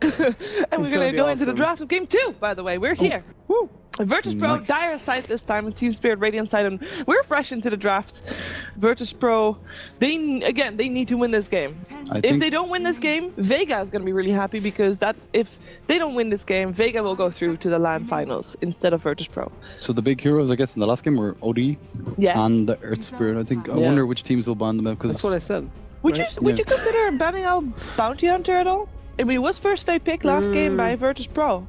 And we're gonna go into the draft of game 2, by the way. We're here. Woo! Virtus.Pro, Nice. Dire side this time, and Team Spirit Radiant side, and we're fresh into the draft. Virtus.Pro, they need to win this game. If they don't win this game, Vega is gonna be really happy, because if they don't win this game, Vega will go through to the LAN finals instead of Virtus.Pro. So the big heroes, I guess, in the last game were OD and the Earth Spirit. I think. I wonder which teams will ban them out, because That's what I said. Would you consider banning out Bounty Hunter at all? I mean, it was first fake pick last game by Virtus.Pro.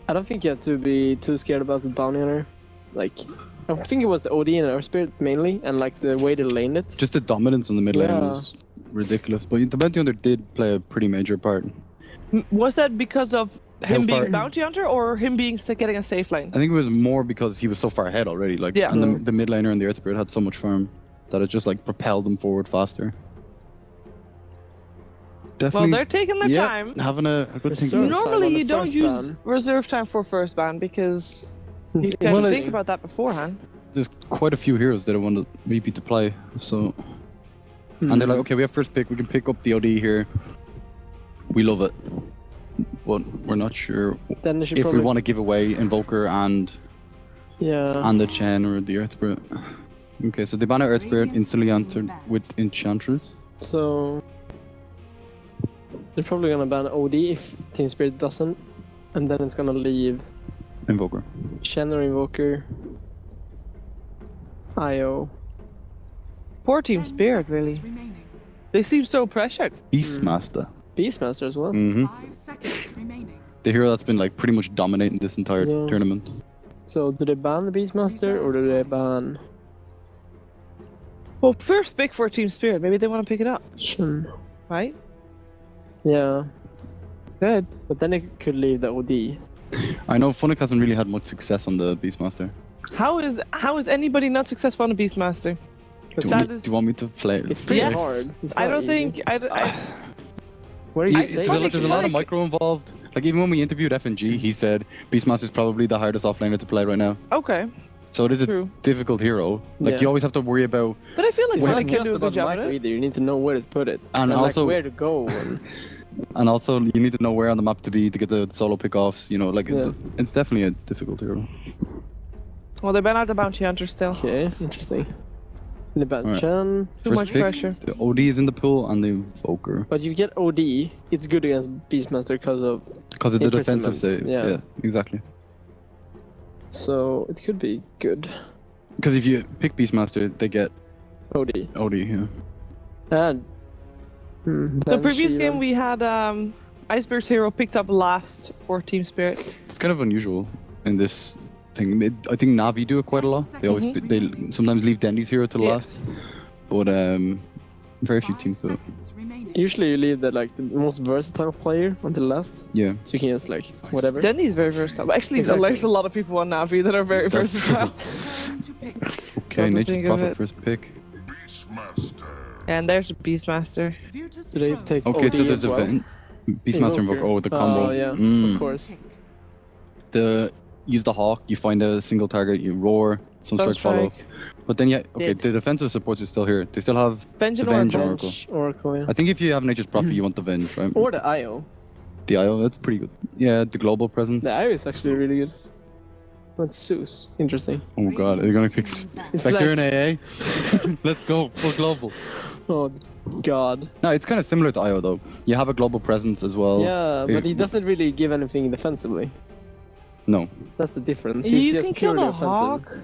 I don't think you have to be too scared about the bounty hunter. Like, I think it was the OD and Earth Spirit mainly, and like the way they laned it. just the dominance in the mid lane was ridiculous. But the Bounty Hunter did play a pretty major part. Was that because of him being far- Bounty Hunter, or him being getting a safe lane? I think it was more because he was so far ahead already. Like, and the mid laner and the Earth Spirit had so much farm that it just like propelled them forward faster. Definitely, Well, they're taking their time. having a good They're thing. Normally, you don't first use ban. reserve time for first ban, because you can Well, think about that beforehand. There's quite a few heroes that I want the VP to play, so and they're like, okay, we have first pick, we can pick up the OD here. We love it, but we're not sure Then they should if probably... we want to give away Invoker and the Chen or the Earth Spirit. Okay, so they ban out Earth Spirit, instantly answered with Enchantress. So... they're probably gonna ban OD if Team Spirit doesn't, and then it's gonna leave Invoker. Shen or Invoker, IO. Poor Team Spirit, really. They seem so pressured. Beastmaster. Beastmaster as well. The hero that's been like pretty much dominating this entire tournament. So do they ban the Beastmaster or do they ban... Well, first pick for Team Spirit. Maybe they want to pick it up, Shen? right? Yeah, Good. but then they could leave the OD. I know Funnick hasn't really had much success on the Beastmaster. How is anybody not successful on a Beastmaster? Do you want me to play? It's pretty Yes. hard. It's I not don't easy. think What are you There's saying? a lot of micro involved. Like even when we interviewed FNG, he said Beastmaster is probably the hardest offlaner to play right now. Okay, So it is a true. difficult hero. Like you always have to worry about. But I feel like It's not Sonic can just do a about good job at micro it. either. You need to know where to put it. And also- like where to go. And also you need to know where on the map to be to get the solo pickoffs. You know, like it's definitely a difficult hero. Well, they ban out the Bounty Hunter still. Okay, interesting. The ban Alright. Chen. Too First much pick, pressure. the OD is in the pool and the Invoker. But you get OD, it's good against Beastmaster because of... Because of the defensive imprisonment. save. Yeah. Yeah, exactly. So it could be good. Because if you pick Beastmaster, they get OD. OD, yeah. And... The previous game we had Iceberg's hero picked up last for Team Spirit. It's kind of unusual in this thing. I think Navi do it quite a lot. They always they sometimes leave Dendy's hero to the last, but very few teams do it. Usually you leave the like the most versatile player until last, Yeah. so you can just like whatever. Denny's very versatile. Actually, there's a lot of people on Navi that are very That's versatile. Okay, Nature's think of Prophet it. first pick. And there's the Beastmaster. Do they take Okay, OD so there's as a well? Beastmaster Invoker. Oh, the combo. Oh yeah, Mm. of course. Use the Hawk, you find a single target, you roar, Sunstrike follow. But then okay, the defensive supports are still here. They still have Venge the and Venge Oracle. and Oracle. Oracle, yeah. I think if you have Nature's Prophet, you want the Venge, right? Or the IO. The IO, that's pretty good. Yeah, the global presence. The IO is actually really good. What's Zeus? Interesting. Oh god, are you gonna pick It's Spectre like- and AA? Let's go for global. Oh god. No, it's kind of similar to IO though. You have a global presence as well. Yeah, but he doesn't really give anything defensively. No. That's the difference. He's You just can kill purely the offensive. Hawk.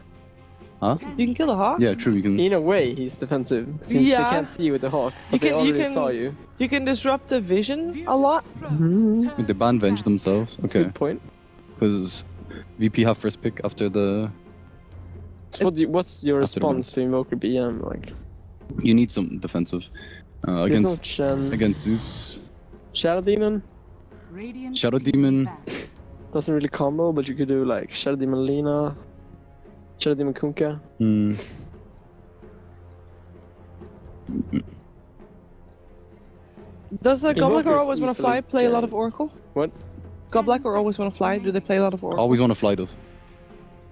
Huh? You can kill the Hawk. Yeah, true. You can. In a way, he's defensive since Yeah. they can't see you with the Hawk. But You they can- you already can- saw you. You can disrupt the vision a lot. They ban Venge themselves. That's a Okay. good point. Because VP have first pick after the. So what's your After the response to Invoker BM? Like, You need some defensive. there's no Against Chen. against Zeus. Shadow Demon Shadow Demon. doesn't really combo, but you could do like Shadow Demon Lina, Shadow Demon Kunkka. Hmm. Does Goblack Invoker's always want to easily fly play a lot dead. of Oracle? What? Goblack always want to fly? Do they play a lot of Oracle? Always want to fly those.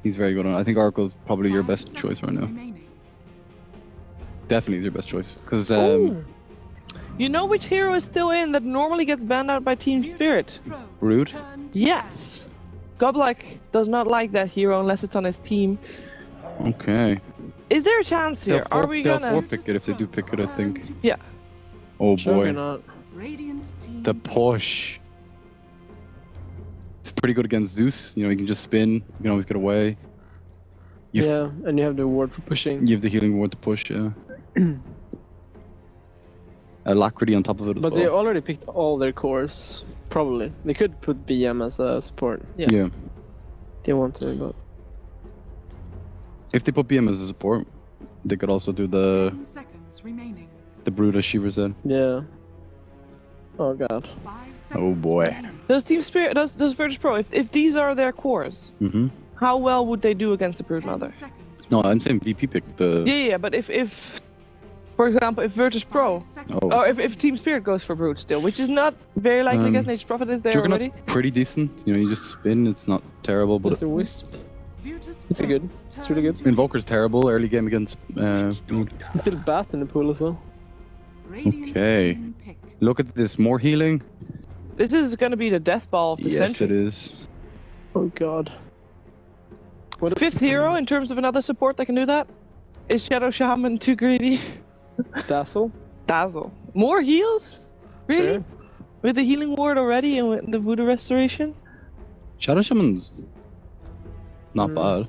He's very good on it. I think Oracle's probably your best choice right now. Definitely is your best choice. Because Ooh. You know which hero is still in that normally gets banned out by Team Spirit? Rude. Yes. Goblak does not like that hero unless it's on his team. Okay. Is there a chance here? Are we they'll gonna... forpick it if they do pick it, I think. Yeah. Oh Sure, boy. why not? The push. It's pretty good against Zeus. You know, you can just spin. You can always get away. Yeah, and you have the ward for pushing. You have the healing ward to push, yeah. Alacrity on top of it as But well. they already picked all their cores. Probably. They could put BM as a support. Yeah. They want to, but... If they put BM as a support, they could also do the... 10 seconds remaining. The Brood, as Shiver said. Yeah. Oh god. 5 Oh seconds boy. remaining. Does Team Spirit, does Virtus.Pro, if these are their cores, how well would they do against the 10 Broodmother? seconds No, I'm saying VP picked the... Yeah, but if for example, if Virtus.Pro, seconds. Oh. or if Team Spirit goes for Brood still, which is not very likely against Nature's Prophet is there Juggernaut's already. pretty decent. You know, you just spin, it's not terrible, but... There's a Wisp. Virtus It's a good. It's really good. Invoker's terrible early game against... Brood. There's still Bat in the pool as well. Radiant Okay. team pick. Look at this, more healing. This is gonna be the death ball of the Yes, century. it is. Oh god. What Fifth hero in terms of another support that can do that? Is Shadow Shaman too greedy? Dazzle? Dazzle. More heals? Really? Sure. With the healing ward already and with the Voodoo Restoration? Shadow Shaman's not bad.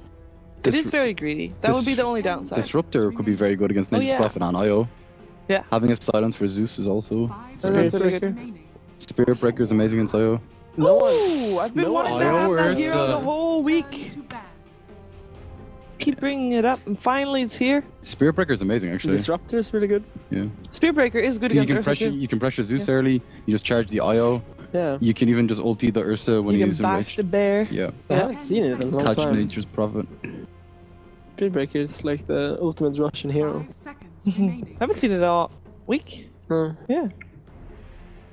It is very greedy. That would be the only downside. Disruptor could be very good against Oh, Nature's yeah. Prophet and IO. Yeah. Having a silence for Zeus is also... 5 Okay, seconds so good. remaining. Spirit Breaker is amazing against IO. No one. Ooh, I've been no wanting one- to have that Where's, hero the whole week. Turn to ban. Keep bringing it up, and finally it's here. Spirit Breaker is amazing, actually. Disruptor is really good. Yeah. Spearbreaker is good You against can Ursa pressure. too. You can pressure Zeus early. You just charge the IO. Yeah. You can even just ulti the Ursa when You you can use bash the enraged. bear. Yeah. I haven't seen it in a long Catch time. Nature's Prophet. Speedbreaker is like the ultimate Russian hero. 5 seconds remaining. Haven't seen it all week. No. Yeah.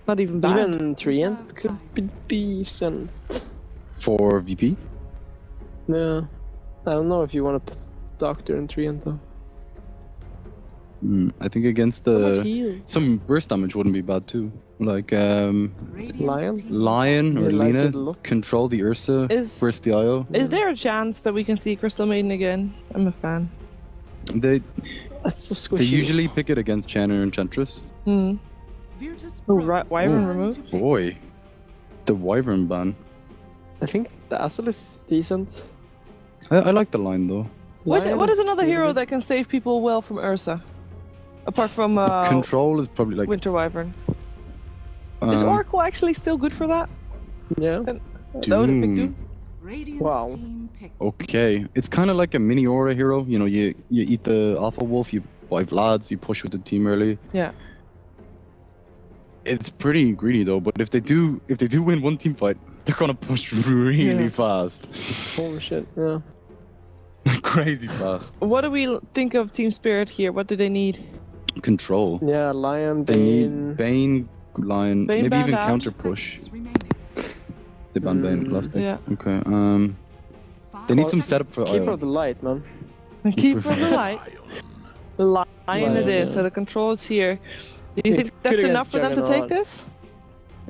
Not even bad. Even Treant could be decent. For VP. Yeah. I don't know if you want to put Doctor and Treant though. I think against So much the heal. some burst damage wouldn't be bad too. Like Radiant Lion? team Lion or You like Lena it a lot. control the Ursa, Is- burst the IO. Is there a chance that we can see Crystal Maiden again? I'm a fan. They That's so squishy. they usually pick it against Chan or Enchantress. Hmm. Virtus.Pro Oh, right, Wyvern turn removed? to pick. Boy, the Wyvern ban. I think the Dazzle is decent. I like the line though. What Lion is another really hero good. that can save people well from Ursa? Apart from Control is probably like Winter Wyvern. Is Oracle actually still good for that? Yeah. That would have been good. Radiant Wow. team pick. Okay, it's kind of like a mini aura hero. You know, you eat the Alpha Wolf, you buy Vlad's, you push with the team early. Yeah. It's pretty greedy though. But if they do win one team fight, they're gonna push really Yeah. fast, Holy shit. Yeah. crazy fast. What do we think of Team Spirit here? What do they need? Control. Yeah. Lion, They Bane. need Bane, Lion, Bane maybe even banned out. counter 10 push. seconds remaining. They ban Bane last pick. Yeah. Okay. 5 They need some seconds setup for Keeper IO. of the Light, man. Keep of the light. Lion Lion, it is. yeah. So the control's here. Do you It think could that's against enough for them to take Juggernaut. this?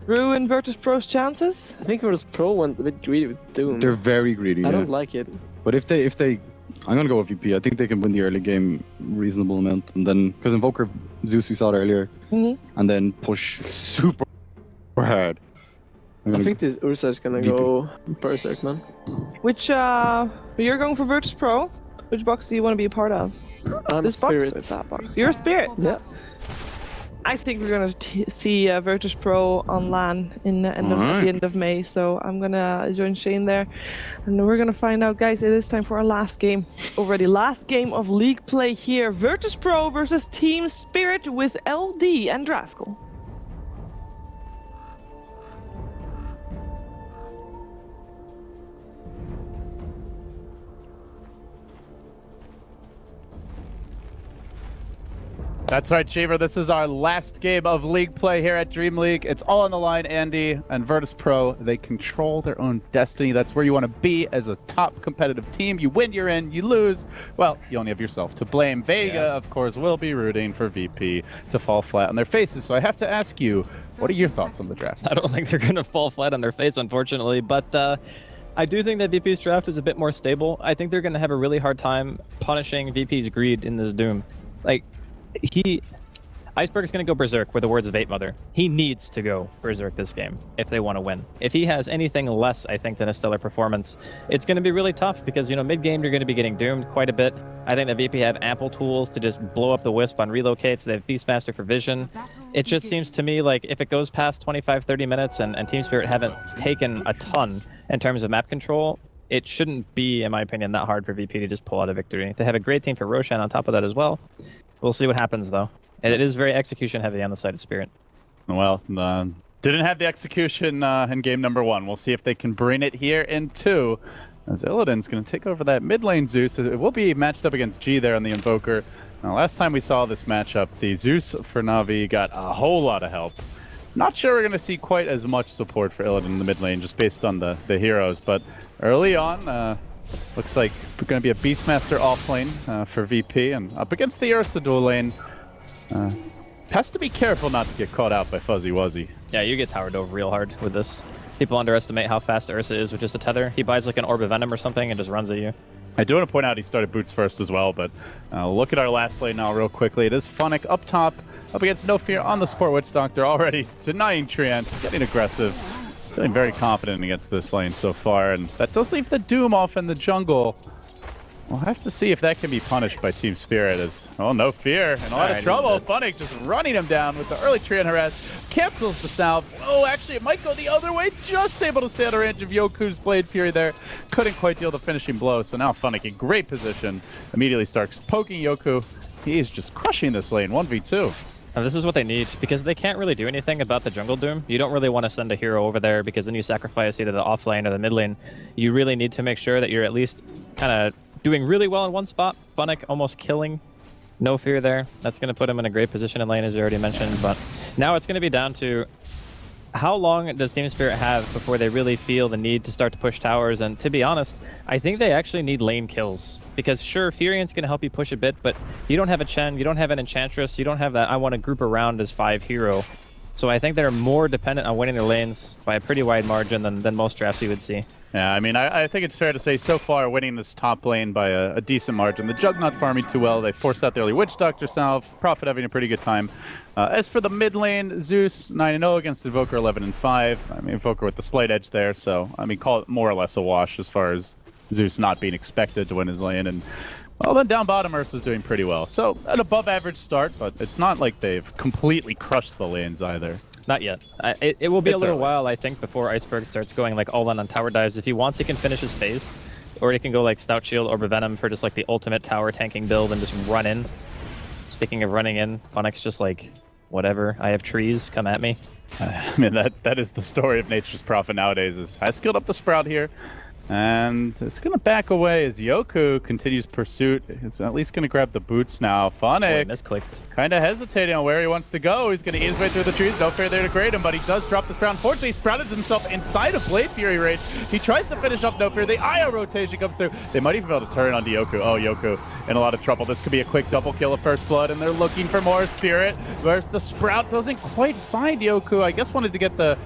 Ruin Virtus.Pro's chances? I think Virtus.Pro went a bit greedy with Doom. They're very greedy. I Yeah. don't like it. But if they, I'm gonna go with VP. I think they can win the early game reasonable amount, and then because Invoker Zeus we saw it earlier, Mhm. and then push super hard. I'm I gonna think this Ursa is gonna VP. go Berserk, man. Which, you're going for Virtus.Pro? Which box do you want to be a part of? I'm This box Spirit. or that box? You're a Spirit. For Yeah. battle. I think we're gonna see Virtus.Pro on LAN in at Alright. the end of May, so I'm gonna join Shane there, and we're gonna find out, guys. It is time for our last game already. Last game of league play here: Virtus.Pro versus Team Spirit with LD and Draskell. That's right, Cheever. This is our last game of League play here at DreamLeague. It's all on the line, Andy. And Virtus.Pro, they control their own destiny. That's where you want to be as a top competitive team. You win, you're in. You lose, well, you only have yourself to blame. Vega, of course, will be rooting for VP to fall flat on their faces. So I have to ask you, what are your thoughts on the draft? I don't think they're going to fall flat on their face, unfortunately. But I do think that VP's draft is a bit more stable. I think they're going to have a really hard time punishing VP's greed in this Doom. Like, Iceberg's going to go berserk with the words of 8mother. He needs to go berserk this game if they want to win. If he has anything less, I think, than a stellar performance, it's going to be really tough because, you know, mid-game you're going to be getting doomed quite a bit. I think that VP have ample tools to just blow up the Wisp on relocates. They have Beastmaster for vision. It just seems to me like if it goes past 25-30 minutes and Team Spirit haven't taken a ton in terms of map control, it shouldn't be, in my opinion, that hard for VP to just pull out a victory. They have a great team for Roshan on top of that as well. We'll see what happens, though. And it is very execution heavy on the side of Spirit. Well, didn't have the execution in game number 1. We'll see if they can bring it here in 2. As Illidan's going to take over that mid lane Zeus. It will be matched up against G there on the Invoker. Now, last time we saw this matchup, the Zeus for Na'Vi got a whole lot of help. Not sure we're going to see quite as much support for Illidan in the mid lane, just based on the heroes. But early on, looks like we're going to be a Beastmaster off lane for VP. And up against the Ursa dual lane, has to be careful not to get caught out by Fuzzy Wuzzy. Yeah, you get towered over real hard with this. People underestimate how fast Ursa is with just a tether. He buys like an Orb of Venom or something and just runs at you. I do want to point out he started boots first as well, but look at our last lane now real quickly. It is Funnick up top, up against No Fear on the support Witch Doctor, already denying Treants, getting aggressive. Feeling very confident against this lane so far, and that does leave the Doom off in the jungle. We'll have to see if that can be punished by Team Spirit as, oh, No Fear, in a lot of trouble. Funnick just running him down with the early Treant harass, cancels the salve. Oh, actually, it might go the other way, just able to stay out of range of Yoku's Blade Fury there. Couldn't quite deal the finishing blow, so now Funnick in great position. Immediately starts poking Yoku. He's just crushing this lane, 1v2. And this is what they need, because they can't really do anything about the jungle Doom. You don't really want to send a hero over there, because then you sacrifice either the off lane or the mid lane. You really need to make sure that you're at least kind of doing really well in one spot. Funnick almost killing No Fear there. That's going to put him in a great position in lane, as you already mentioned. But now it's going to be down to how long does Team Spirit have before they really feel the need to start to push towers? And to be honest, I think they actually need lane kills. Because sure, Furiant's going to help you push a bit, but you don't have a Chen, you don't have an Enchantress, you don't have that I want to group around as 5 hero. So I think they're more dependent on winning their lanes by a pretty wide margin than most drafts you would see. Yeah, I mean, I think it's fair to say so far winning this top lane by a decent margin. The Jug not farming too well. They forced out the early Witch Doctor salve. Prophet having a pretty good time. As for the mid lane, Zeus 9-0 against Invoker 11-5. I mean, Invoker with the slight edge there, so I mean, call it more or less a wash as far as Zeus not being expected to win his lane. And well, then down bottom, Ursa's doing pretty well. So an above average start, but it's not like they've completely crushed the lanes either. Not yet. It will be a little while, I think, before Iceberg starts going like all in on tower dives. If he wants, he can finish his phase, or he can go like Stout Shield or Venom for just like the ultimate tower tanking build and just run in. Speaking of running in, Funnick's just like, whatever, I have trees, come at me. I mean, that is the story of Nature's Prophet nowadays, is I skilled up the Sprout here. And it's going to back away as Yoku continues pursuit. It's at least going to grab the boots now. Funnick misclicked. Kind of hesitating on where he wants to go. He's going to eat his way through the trees. No Fair there to grade him, but he does drop the Sprout. Unfortunately, he sprouted himself inside of Blade Fury range. He tries to finish up No Fear. The IO rotation comes through. They might even be able to turn onto Yoku. Oh, Yoku in a lot of trouble. This could be a quick double kill of First Blood, and they're looking for more Spirit. Whereas the Sprout doesn't quite find Yoku. I guess wanted to get the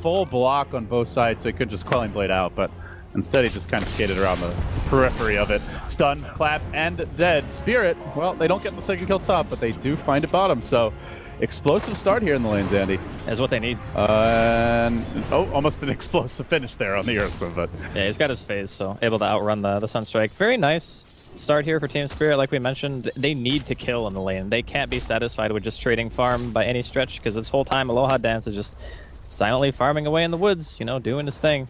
full block on both sides so he could just Quelling Blade out, but instead, he just kind of skated around the periphery of it. Stun, clap, and dead. Spirit, well, they don't get the second kill top, but they do find it bottom. So, explosive start here in the lanes, Andy. That's what they need. And, oh, almost an explosive finish there on the Ursa, but... Yeah, he's got his phase, so able to outrun the Sunstrike. Very nice start here for Team Spirit. Like we mentioned, they need to kill in the lane. They can't be satisfied with just trading farm by any stretch, because this whole time Aloha Dance is just silently farming away in the woods, you know, doing his thing.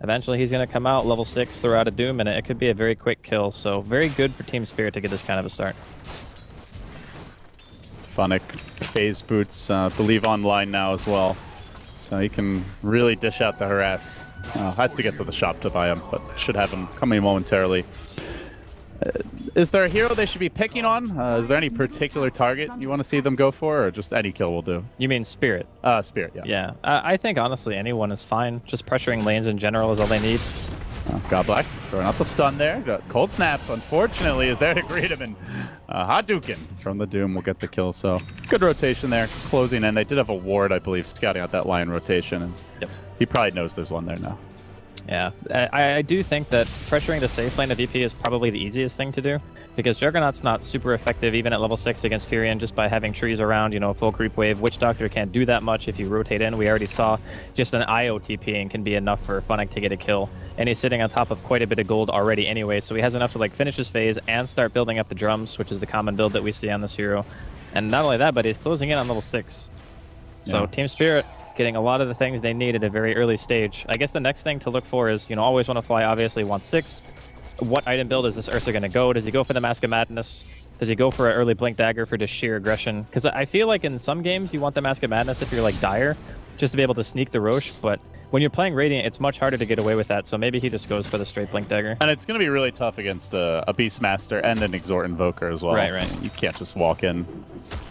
Eventually, he's going to come out level 6, throw out a Doom, and it could be a very quick kill. So very good for Team Spirit to get this kind of a start. Funnick phase boots, believe online now as well. So he can really dish out the harass. Has to get to the shop to buy him, but should have him coming momentarily. Is there a hero they should be picking on? Is there any particular target you want to see them go for, or just any kill will do? You mean Spirit? Spirit, yeah. Yeah, I think honestly anyone is fine. Just pressuring lanes in general is all they need. God Black throwing out the stun there. Got Cold Snap, unfortunately, is there to greet him, and Hadouken from the Doom will get the kill. So good rotation there, closing in. They did have a ward, I believe, scouting out that Lion rotation, and he probably knows there's one there now. Yeah, I do think that pressuring the safe lane of VP is probably the easiest thing to do, because Juggernaut's not super effective even at level 6 against Furion just by having trees around, you know, full creep wave. Witch Doctor can't do that much if you rotate in. We already saw just an IO TPing can be enough for Funnick to get a kill, and he's sitting on top of quite a bit of gold already anyway, so he has enough to like finish his phase and start building up the drums, which is the common build that we see on this hero. And not only that, but he's closing in on level 6. So Team Spirit getting a lot of the things they need at a very early stage. I guess the next thing to look for is, you know, always want to fly, obviously wants 6. What item build is this Ursa going to go? Does he go for the Mask of Madness? Does he go for an early Blink Dagger for just sheer aggression? Because I feel like in some games you want the Mask of Madness if you're like Dire, just to be able to sneak the Roche, but when you're playing Radiant, it's much harder to get away with that, so maybe he just goes for the straight Blink Dagger. And it's going to be really tough against a Beastmaster and an Exhort Invoker as well. Right. You can't just walk in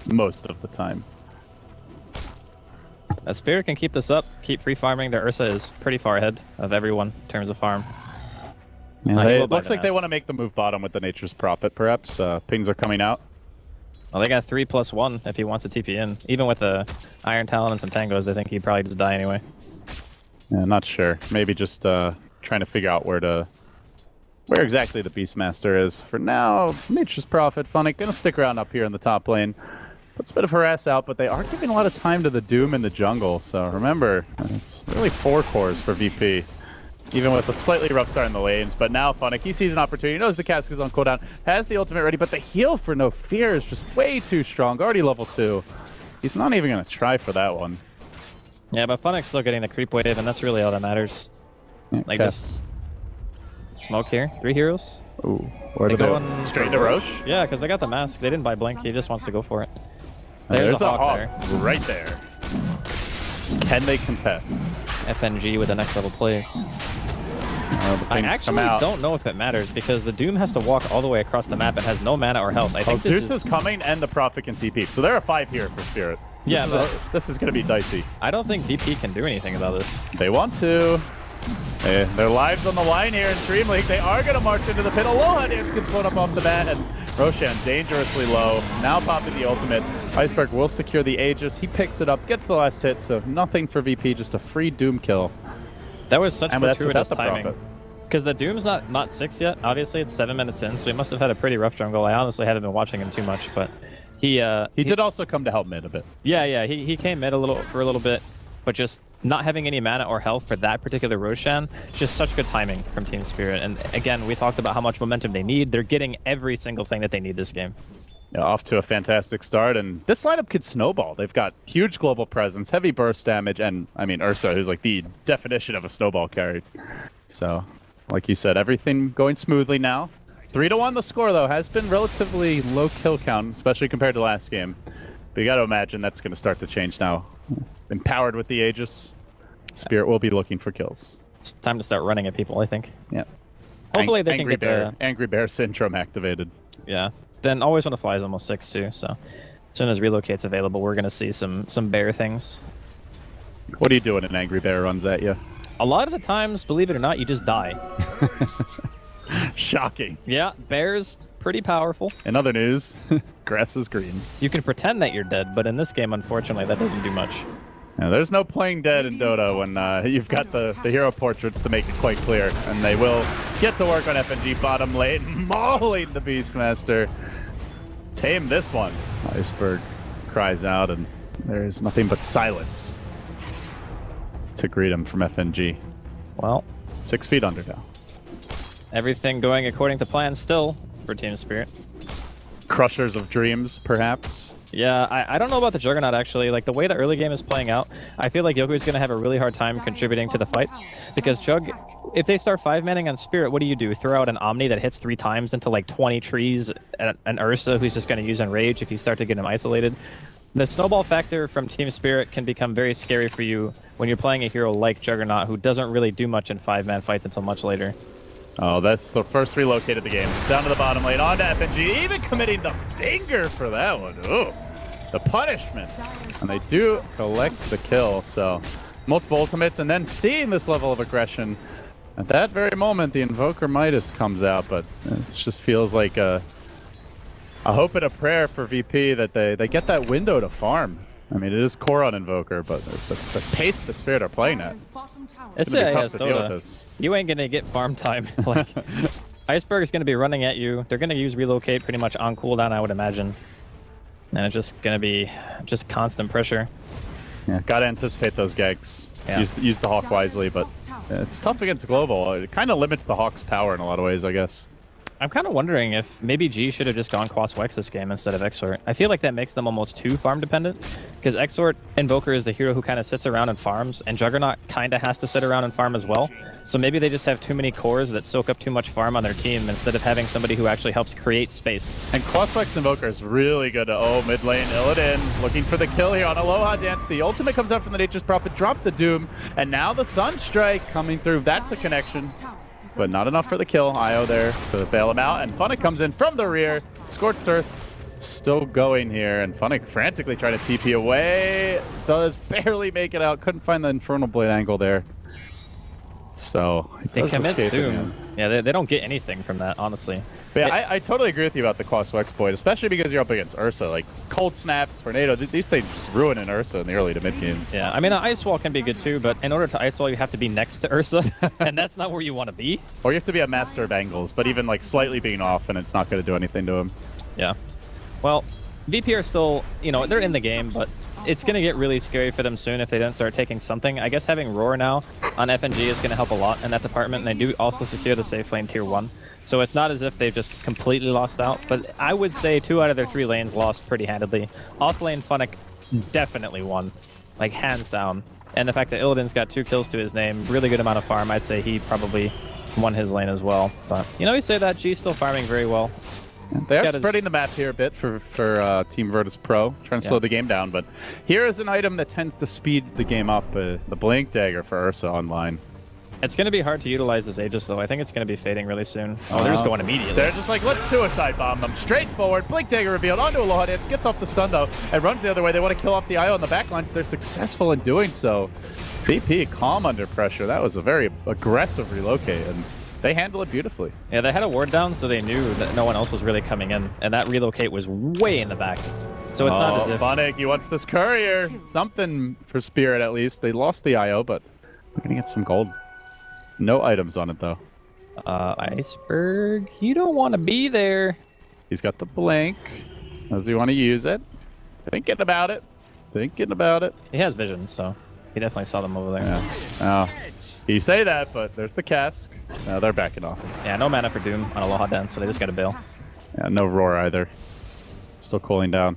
most of the time. A Spirit can keep this up, keep free farming. Their Ursa is pretty far ahead of everyone in terms of farm. Yeah, it looks like they want to make the move bottom with the Nature's Prophet, perhaps. Pings are coming out. Well, they got 3+1 if he wants to TP in. Even with the Iron Talon and some Tangos, I think he'd probably just die anyway. Yeah, not sure. Maybe just trying to figure out where exactly the Beastmaster is. For now, Nature's Prophet, Funnick, gonna stick around up here in the top lane. Puts a bit of harass out, but they are giving a lot of time to the Doom in the jungle. So remember, it's really 4 cores for VP. Even with a slightly rough start in the lanes. But now Funnick, he sees an opportunity, knows the cask is on cooldown, has the ultimate ready, but the heal for No Fear is just way too strong. Already level 2. He's not even going to try for that one. Yeah, but Funnick's still getting the creep wave, and that's really all that matters. Like just smoke here. 3 heroes. Ooh, where are they going? Straight to Roche? Yeah, because they got the mask. They didn't buy Blink. He just wants to go for it. There's a hawk there. Right there. Can they contest? FNG with the next level plays. I actually don't know if it matters, because the Doom has to walk all the way across the map and has no mana or health. I think Zeus is coming, and the Prophet can TP. So there are 5 here for Spirit. This is going to be dicey. I don't think VP can do anything about this. They want to. Their lives on the line here in DreamLeague. They are going to march into the pit. Aloha Dares gets flown up off the bat, and Roshan dangerously low. Now popping the ultimate. Iceberg will secure the Aegis. He picks it up, gets the last hit, so nothing for VP, just a free Doom kill. That was such fortuitous timing. Because the Doom's not 6 yet. Obviously, it's 7 minutes in, so he must have had a pretty rough jungle. I honestly haven't been watching him too much, but he did also come to help mid a bit. Yeah, he came mid for a little bit, but just not having any mana or health for that particular Roshan, just such good timing from Team Spirit. And again, we talked about how much momentum they need. They're getting every single thing that they need this game. Yeah, off to a fantastic start, and this lineup could snowball. They've got huge global presence, heavy burst damage, and I mean Ursa, who's like the definition of a snowball carry. So, like you said, everything going smoothly now. 3-1 the score, though, has been relatively low kill count, especially compared to last game. But you got to imagine that's going to start to change now. Empowered with the Aegis, Spirit will be looking for kills. It's time to start running at people, I think. Yeah. Hopefully they can get the Angry Bear syndrome activated. Yeah. Then Always Want to Fly is almost 6 too, so as soon as Relocate's available, we're going to see some bear things. What are you doing when an Angry Bear runs at you? A lot of the times, believe it or not, you just die. Shocking. Yeah, bear's pretty powerful. In other news, grass is green. You can pretend that you're dead, but in this game, unfortunately, that doesn't do much. Yeah, there's no playing dead in Dota when you've got the hero portraits to make it quite clear. And they will get to work on FNG bottom lane, mauling the Beastmaster. Tame this one. Iceberg cries out, and there's nothing but silence to greet him from FNG. Well, 6 feet under now. Everything going according to plan still for Team Spirit. Crushers of dreams, perhaps? Yeah, I don't know about the Juggernaut, actually. Like, the way the early game is playing out, I feel like Yoku's going to have a really hard time contributing to the fights. Because Jug, if they start 5-manning on Spirit, what do? Throw out an Omni that hits 3 times into, like, 20 trees, and an Ursa who's just going to use Enrage if you start to get him isolated. The snowball factor from Team Spirit can become very scary for you when you're playing a hero like Juggernaut, who doesn't really do much in 5-man fights until much later. Oh, that's the first relocate of the game. Down to the bottom lane, on to FNG, even committing the finger for that one. Ooh, the punishment. And they do collect the kill, so multiple ultimates, and then seeing this level of aggression, at that very moment, the Invoker Midas comes out, but it just feels like a hope and a prayer for VP that they get that window to farm. I mean, it is core on Invoker, but the pace the Spirit are playing at, it's gonna be tough to deal with this. You ain't gonna get farm time. Like, Iceberg is gonna be running at you. They're gonna use relocate pretty much on cooldown, I would imagine. And it's just gonna be just constant pressure. Yeah, gotta anticipate those ganks. Yeah. Use the Hawk wisely, but it's tough against Global. It kind of limits the Hawk's power in a lot of ways, I guess. I'm kind of wondering if maybe G should have just gone Quas Wex this game instead of Exort. I feel like that makes them almost too farm dependent, because Exort Invoker is the hero who kind of sits around and farms, and Juggernaut kind of has to sit around and farm as well. So maybe they just have too many cores that soak up too much farm on their team instead of having somebody who actually helps create space. And Quas Wex Invoker is really good to mid lane, Illidan looking for the kill here on Aloha Dance. The ultimate comes out from the Nature's Prophet, drop the Doom, and now the Sunstrike coming through. That's a connection. But not enough for the kill. IO there to bail him out, and Funnick comes in from the rear. Scorched Earth still going here, and Funnick frantically trying to TP away. Does barely make it out. Couldn't find the Infernal Blade angle there. So they commit Doom. Yeah, they don't get anything from that, honestly. But yeah, I totally agree with you about the Quas Wex Void, especially because you're up against Ursa. Like Cold Snap, Tornado, these things just ruin an Ursa in the early to mid game. Yeah, I mean, an Ice Wall can be good too, but in order to Ice Wall, you have to be next to Ursa, and that's not where you want to be. Or you have to be a master of angles, but even like slightly being off, and it's not going to do anything to him. Yeah. Well, VP are still, you know, they're in the game, but it's going to get really scary for them soon if they don't start taking something. I guess having Roar now on FNG is going to help a lot in that department, and they do also secure the safe lane tier 1. So it's not as if they've just completely lost out, but I would say 2 out of their 3 lanes lost pretty handedly. Off lane, Funnick definitely won, like hands down. And the fact that Illidan's got 2 kills to his name, really good amount of farm, I'd say he probably won his lane as well. But, you know, you say that, G's still farming very well. They are spreading the map here a bit for Team Virtus.Pro, trying to slow the game down, but here is an item that tends to speed the game up, the Blink Dagger for Ursa online. It's going to be hard to utilize this Aegis, though. I think it's going to be fading really soon. Oh, they're just going immediately. They're just like, let's suicide bomb them. Straight forward, Blink Dagger revealed onto Aloha Dance, gets off the stun though, and runs the other way. They want to kill off the IO on the backlines. They're successful in doing so. VP calm under pressure. That was a very aggressive relocate, and they handle it beautifully. Yeah, they had a ward down, so they knew that no one else was really coming in, and that relocate was way in the back. So it's not as if... Funnick, he wants this courier. Something for Spirit, at least. They lost the IO, but they're going to get some gold. No items on it, though. Iceberg, you don't want to be there. He's got the blink. Does he want to use it? Thinking about it. Thinking about it. He has vision, so he definitely saw them over there. Yeah. Oh, you say that, but there's the cask. They're backing off. Yeah, no mana for Doom on Aloha Dance, so they just got to bail. Yeah, no Roar either. Still cooling down.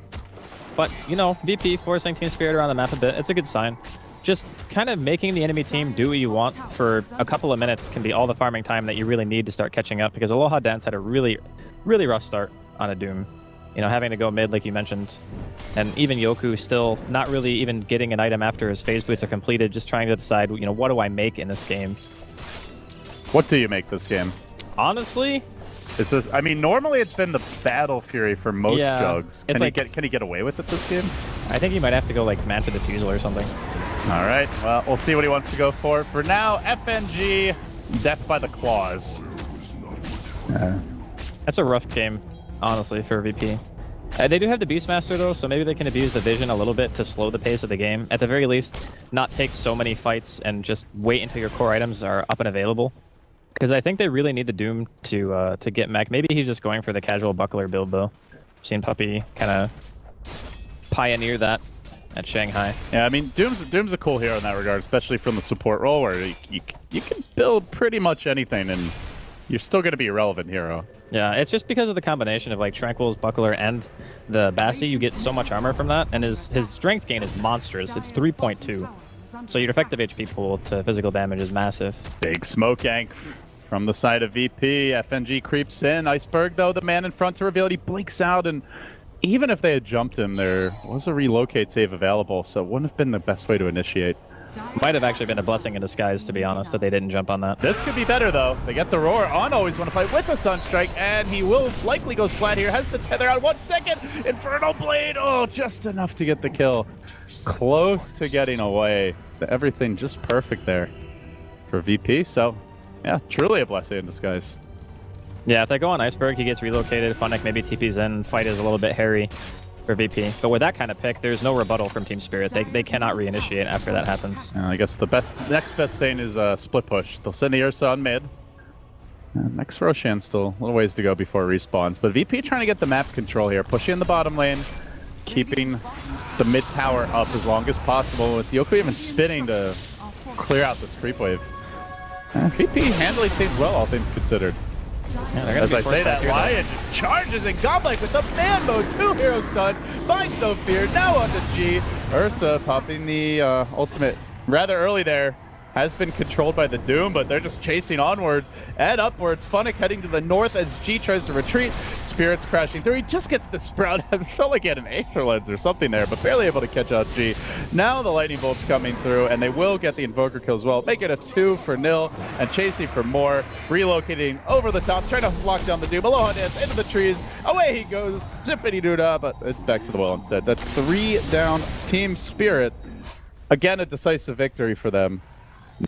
But, you know, VP forcing Team Spirit around the map a bit, it's a good sign. Just kind of making the enemy team do what you want for a couple of minutes can be all the farming time that you really need to start catching up, because Aloha Dance had a really, really rough start on a Doom. You know, having to go mid like you mentioned. And even Yoku still not really even getting an item after his phase boots are completed, just trying to decide, you know, what do I make in this game? What do you make this game? Honestly? Is this, I mean, normally it's been the Battle Fury for most jugs. Can he get away with it this game? I think he might have to go like Manta Diffusal or something. All right, well, we'll see what he wants to go for. For now, FNG, Death by the Claws. That's a rough game, honestly, for VP. They do have the Beastmaster, though, so maybe they can abuse the vision a little bit to slow the pace of the game. At the very least, not take so many fights and just wait until your core items are up and available. Because I think they really need the Doom to get mech. Maybe he's just going for the casual buckler build, though. I've seen Puppy kind of pioneer that at Shanghai. Yeah, I mean, Doom's a cool hero in that regard, especially from the support role, where you can build pretty much anything, and you're still going to be a relevant hero. Yeah, it's just because of the combination of like Tranquil's buckler and the Bassi, you get so much armor from that, and his strength gain is monstrous. It's 3.2. So your effective HP pool to physical damage is massive. Big smoke yank from the side of VP. FNG creeps in. Iceberg, though, the man in front to reveal it. He blinks out, and even if they had jumped him, there was a relocate save available, so it wouldn't have been the best way to initiate. Might have actually been a blessing in disguise, to be honest, that they didn't jump on that. This could be better, though. They get the roar on always want to fight with the Sunstrike, and he will likely go flat here. Has the tether out 1 second. Infernal Blade. Oh, just enough to get the kill. Close to getting away. Everything just perfect there for VP. So, yeah, truly a blessing in disguise. Yeah, if they go on Iceberg, he gets relocated. Funnick maybe TP's in. Fight is a little bit hairy for VP. But with that kind of pick, there's no rebuttal from Team Spirit. They cannot reinitiate after that happens. I guess the next best thing is split push. They'll send the Ursa on mid. And next Roshan still a little ways to go before it respawns. But VP trying to get the map control here. Pushing the bottom lane. Keeping the mid tower up as long as possible. With Yoku even spinning to clear out this creep wave. VP handling things well, all things considered. Yeah, as I say that, Lion just charges and Godlike with the man mode. 2 heroes stunned. Finds no fear. Now on to G. Ursa popping the ultimate rather early there. Has been controlled by the Doom, but they're just chasing onwards and upwards. Funnick heading to the north as G tries to retreat. Spirit's crashing through. He just gets the sprout. It felt like he had an Aether Lens or something there, but barely able to catch out G. Now the Lightning Bolt's coming through, and they will get the Invoker kill as well. Make it a 2-0, and chasing for more. Relocating over the top, trying to lock down the Doom. Aloha Dance into the trees. Away he goes. Zippity-doo-dah, but it's back to the well instead. That's 3 down Team Spirit. Again, a decisive victory for them.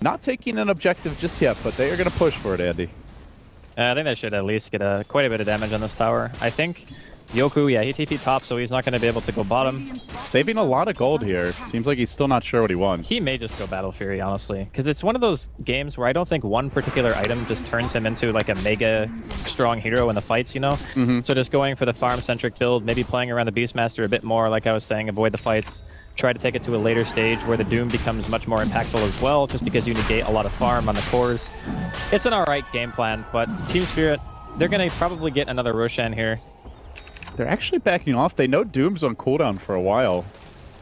Not taking an objective just yet, but they are going to push for it, Andy. I think they should at least get quite a bit of damage on this tower. I think Yoku, yeah, he TP top, so he's not going to be able to go bottom. Saving a lot of gold here. Seems like he's still not sure what he wants. He may just go Battle Fury, honestly, because it's one of those games where I don't think one particular item just turns him into like a mega strong hero in the fights, you know? So just going for the farm-centric build, maybe playing around the Beastmaster a bit more, like I was saying, avoid the fights. Try to take it to a later stage where the Doom becomes much more impactful as well, just because you negate a lot of farm on the cores. It's an alright game plan, but Team Spirit, they're going to probably get another Roshan here. They're actually backing off. They know Doom's on cooldown for a while.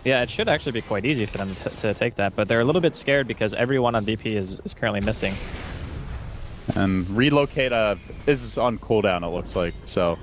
Yeah, it should actually be quite easy for them to take that, but they're a little bit scared because everyone on VP is currently missing. And relocate is on cooldown, it looks like, so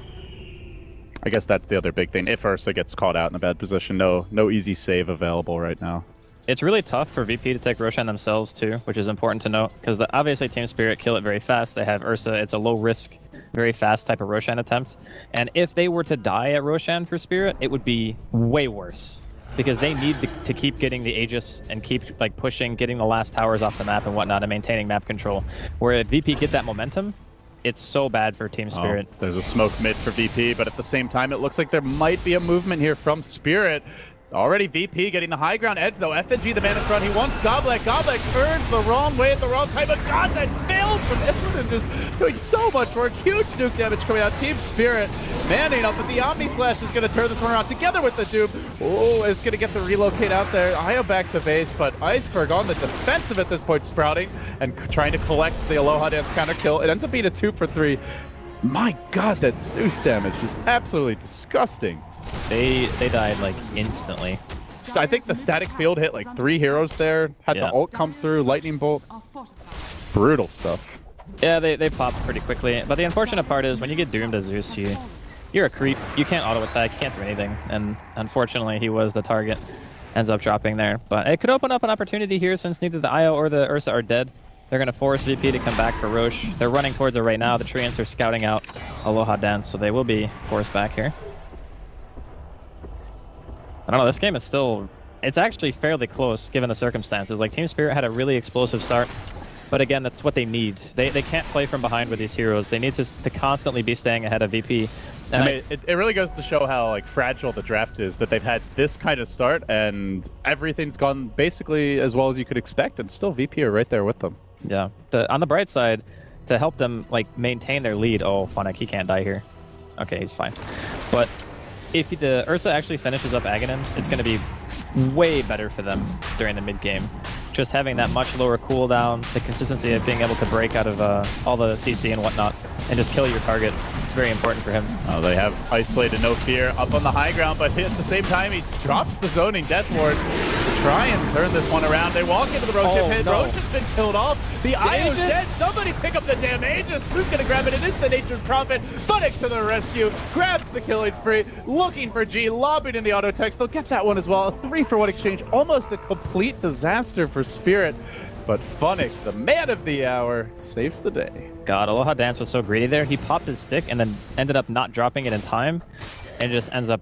I guess that's the other big thing. If Ursa gets caught out in a bad position, no easy save available right now. It's really tough for VP to take Roshan themselves too, which is important to note, because obviously Team Spirit kill it very fast. They have Ursa. It's a low risk, very fast type of Roshan attempt. And if they were to die at Roshan for Spirit, it would be way worse, because they need to keep getting the Aegis and keep like pushing, getting the last towers off the map and whatnot, and maintaining map control. Where if VP get that momentum, it's so bad for Team Spirit. Oh, there's a smoke mid for VP, but at the same time, it looks like there might be a movement here from Spirit. Already VP getting the high ground edge, though. FNG, the man in front, he wants Goblet. Goblet turns the wrong way at the wrong time, but God, that failed from Ifrit, just doing so much work. Huge nuke damage coming out. Team Spirit manning up, but the Omni Slash is going to turn this one around together with the Doom. Oh, is going to get the relocate out there. Io back to base, but Iceberg on the defensive at this point, sprouting and trying to collect the Aloha Dance counter kill. It ends up being a 2 for 3. My God, that Zeus damage is absolutely disgusting. They died like instantly. I think the static field hit like 3 heroes there. Had the ult come through, lightning bolt. Brutal stuff. Yeah, they popped pretty quickly. But the unfortunate part is when you get doomed as Zeus, you're a creep. You can't auto attack, you can't do anything. And unfortunately, he was the target. Ends up dropping there. But it could open up an opportunity here since neither the Io or the Ursa are dead. They're going to force VP to come back for Roche. They're running towards it right now. The Treants are scouting out Aloha Dance, so they will be forced back here. I don't know, this game is still... It's actually fairly close, given the circumstances. Like, Team Spirit had a really explosive start, but again, that's what they need. They can't play from behind with these heroes. They need to constantly be staying ahead of VP. And I mean, it really goes to show how like fragile the draft is, that they've had this kind of start, and everything's gone basically as well as you could expect, and still VP are right there with them. Yeah. On the bright side, to help them like maintain their lead... Oh, Funnick, he can't die here. Okay, he's fine. But if the Ursa actually finishes up Aghanims, it's going to be way better for them during the mid-game. Just having that much lower cooldown, the consistency of being able to break out of all the CC and whatnot, and just kill your target, it's very important for him. Oh, they have Isolated, no fear, up on the high ground, but at the same time, he drops the zoning Death Ward. try and turn this one around. They walk into the Roche pit. No. Roche has been killed off. The Io's dead. Somebody pick up the damn Aegis. Who's going to grab it? It is the Nature's Prophet. Funnick to the rescue. Grabs the killing spree. Looking for G. Lobbing in the auto text. They'll get that one as well. A 3-for-1 exchange. Almost a complete disaster for Spirit. But Funnick, the man of the hour, saves the day. God, Aloha Dance was so greedy there. He popped his stick and then ended up not dropping it in time, and just ends up,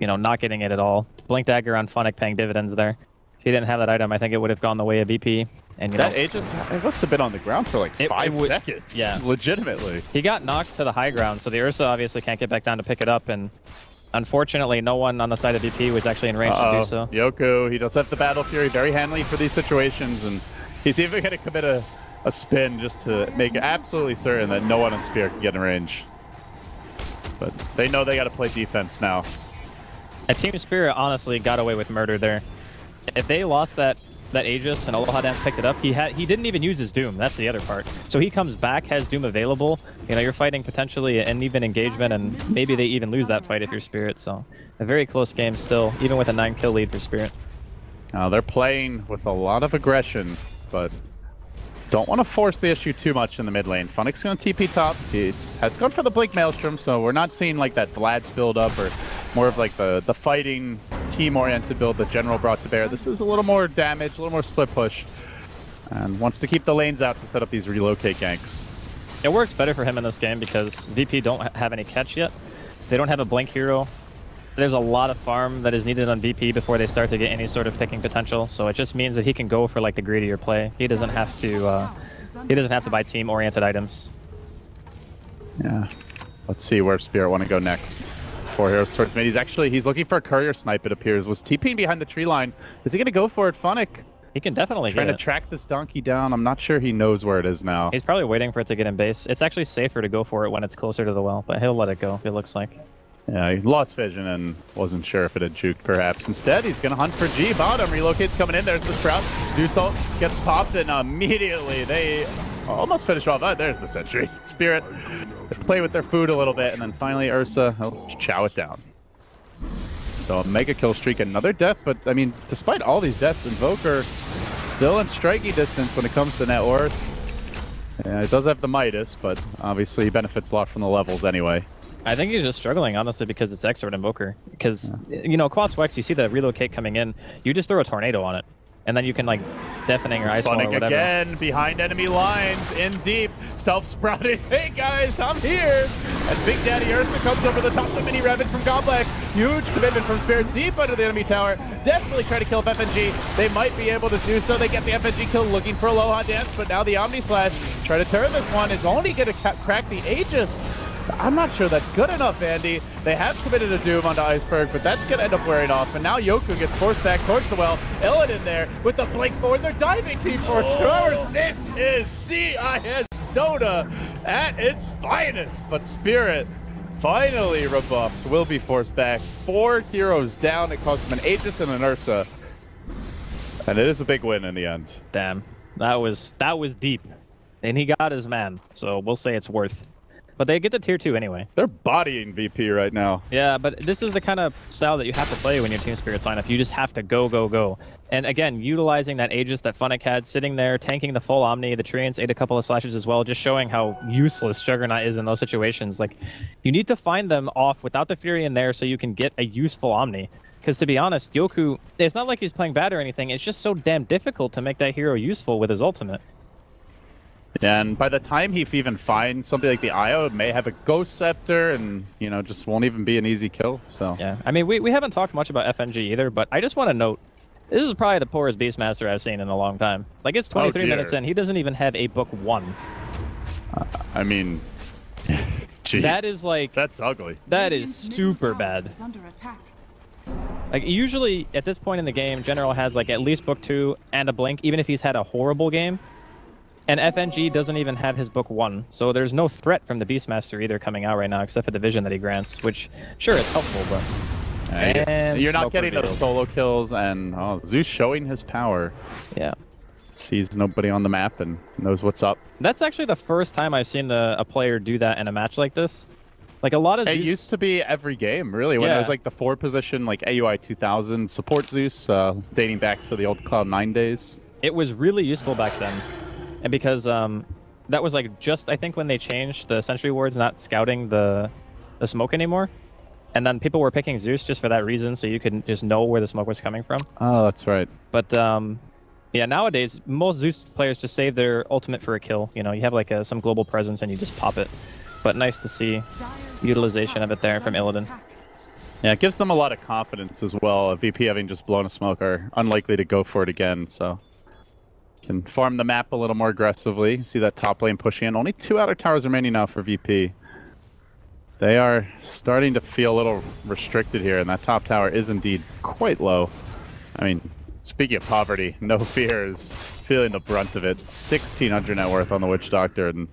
you know, not getting it at all. Blink Dagger on Funnick paying dividends there. If he didn't have that item, I think it would have gone the way of VP. And you that know, Aegis, it must have been on the ground for like 5 seconds. Yeah, legitimately. He got knocked to the high ground, so the Ursa obviously can't get back down to pick it up, and unfortunately, no one on the side of VP was actually in range to do so. Yoku, he does have the Battle Fury, very handy for these situations, and he's even going to commit a spin just to make absolutely certain that no one on Spirit can get in range. But they know they got to play defense now. Team Spirit honestly got away with murder there. If they lost that Aegis and Aloha Dance picked it up, he didn't even use his Doom. That's the other part. So he comes back, has Doom available. You know, you're fighting potentially an even engagement, and maybe they even lose that fight if you're Spirit. So a very close game still, even with a 9-kill lead for Spirit. Now they're playing with a lot of aggression, but don't want to force the issue too much in the mid lane. Funnick's going to TP top. He has gone for the Blink Maelstrom, so we're not seeing like that Vlad's build up or more of like the fighting team-oriented build that General brought to bear. This is a little more damage, a little more split push, and wants to keep the lanes out to set up these relocate ganks. It works better for him in this game because VP don't have any catch yet. They don't have a Blink hero. There's a lot of farm that is needed on VP before they start to get any sort of picking potential, so it just means that he can go for like the greedier play. He doesn't have to buy team-oriented items. Yeah. Let's see where Spirit want to go next. 4 heroes towards mid. He's looking for a courier snipe, it appears. Was TPing behind the tree line. Is he going to go for it, Funnick? He can definitely trying to track this donkey down. I'm not sure he knows where it is now. He's probably waiting for it to get in base. It's actually safer to go for it when it's closer to the well, but he'll let it go, it looks like. Yeah, he lost vision and wasn't sure if it had juked, perhaps. Instead, he's going to hunt for G. Bottom relocates coming in. There's the Sprout. Dussault gets popped, and immediately they almost finish off. Oh, there's the sentry. Spirit, they play with their food a little bit, and then finally Ursa will chow it down. So a mega kill streak, another death, but I mean, despite all these deaths, Invoker still in striking distance when it comes to net worth. Yeah, it does have the Midas, but obviously he benefits a lot from the levels anyway. I think he's just struggling, honestly, because it's Exort Invoker. Because, you know, Quad Wax, you see the relocate coming in, you just throw a tornado on it. And then you can, like, deafening or ice wall or whatever. Again, behind enemy lines, in deep, self-sprouting. Hey, guys, I'm here! And Big Daddy Ursa comes over the top of the mini Ravage from Goblex. Huge commitment from Spirit deep under the enemy tower. Desperately trying to kill FNG. They might be able to do so. They get the FNG kill looking for Aloha Dance, but now the Omni Slash, try to turn this one, is only going to crack the Aegis. I'm not sure that's good enough, Andy. They have committed a Doom onto Iceberg, but that's going to end up wearing off. And now Yoku gets forced back towards the well. Illidan there with the blink forward. They're diving team for 2 hours. This is CIS Dota at its finest. But Spirit, finally rebuffed, will be forced back. 4 heroes down. It cost them an Aegis and an Ursa. And it is a big win in the end. Damn, that was deep. And he got his man, so we'll say it's worth. But they get the tier 2 anyway. They're bodying VP right now. Yeah, but this is the kind of style that you have to play when you're Team Spirit lineup. You just have to go, go, go. And again, utilizing that Aegis that Funnick had, sitting there, tanking the full Omni, the Treants ate a couple of slashes as well, just showing how useless Juggernaut is in those situations. Like, you need to find them off without the Fury in there so you can get a useful Omni. Because to be honest, Yoku, it's not like he's playing bad or anything, it's just so damn difficult to make that hero useful with his ultimate. And by the time he even finds something like the Io, it may have a Ghost Scepter and, you know, just won't even be an easy kill, so. Yeah, I mean, we haven't talked much about FNG either, but I just want to note, this is probably the poorest Beastmaster I've seen in a long time. Like, it's 23 minutes in, he doesn't even have a book 1. I mean, geez. That is like... That's ugly. That is super bad. Like, usually, at this point in the game, General has, like, at least book 2 and a blink, even if he's had a horrible game. And FNG doesn't even have his book 1, so there's no threat from the Beastmaster either coming out right now, except for the vision that he grants, which, sure, it's helpful, but... You're not getting those solo kills, and Zeus showing his power. Yeah. Sees nobody on the map and knows what's up. That's actually the first time I've seen a player do that in a match like this. Like a lot of It Zeus... used to be every game, really, when it was like the 4-position, like AUI 2000 support Zeus, dating back to the old Cloud9 days. It was really useful back then. And because that was like just, I think, when they changed the Sentry Wards not scouting the smoke anymore. And then people were picking Zeus just for that reason, so you could just know where the smoke was coming from. Oh, that's right. But yeah, nowadays, most Zeus players just save their ultimate for a kill. You know, you have like some global presence and you just pop it. But nice to see utilization of it there from Illidan. Yeah, it gives them a lot of confidence as well. VP having just blown a smoke are unlikely to go for it again, so... Can farm the map a little more aggressively. See that top lane pushing in. Only 2 outer towers remaining now for VP. They are starting to feel a little restricted here, and that top tower is indeed quite low. I mean, speaking of poverty, No Fear is feeling the brunt of it. 1,600 net worth on the Witch Doctor, and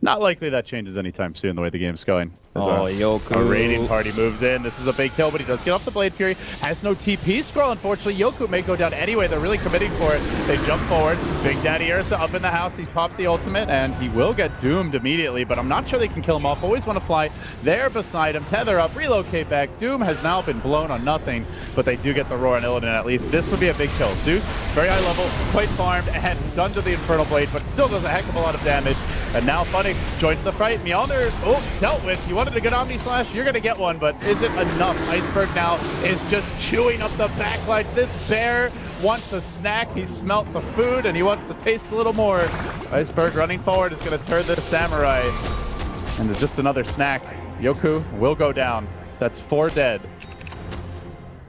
not likely that changes anytime soon the way the game's going. Yoku. A raiding party moves in. This is a big kill, but he does get off the Blade Fury. Has no TP scroll, unfortunately. Yoku may go down anyway. They're really committing for it. They jump forward. Big Daddy Ursa up in the house. He's popped the ultimate, and he will get doomed immediately, but I'm not sure they can kill him off. Always want to fly there beside him. Tether up, relocate back. Doom has now been blown on nothing, but they do get the Roar on Illidan at least. This would be a big kill. Zeus, very high level, quite farmed, and done to the Infernal Blade, but still does a heck of a lot of damage. And now Funnick joins the fight. Mjolnir, dealt with. You wanted a good Omni Slash? You're going to get one, but is it enough? Iceberg now is just chewing up the backline. This bear wants a snack. He smelt the food, and he wants to taste a little more. Iceberg running forward is going to turn this Samurai into just another snack. Yoku will go down. That's 4 dead.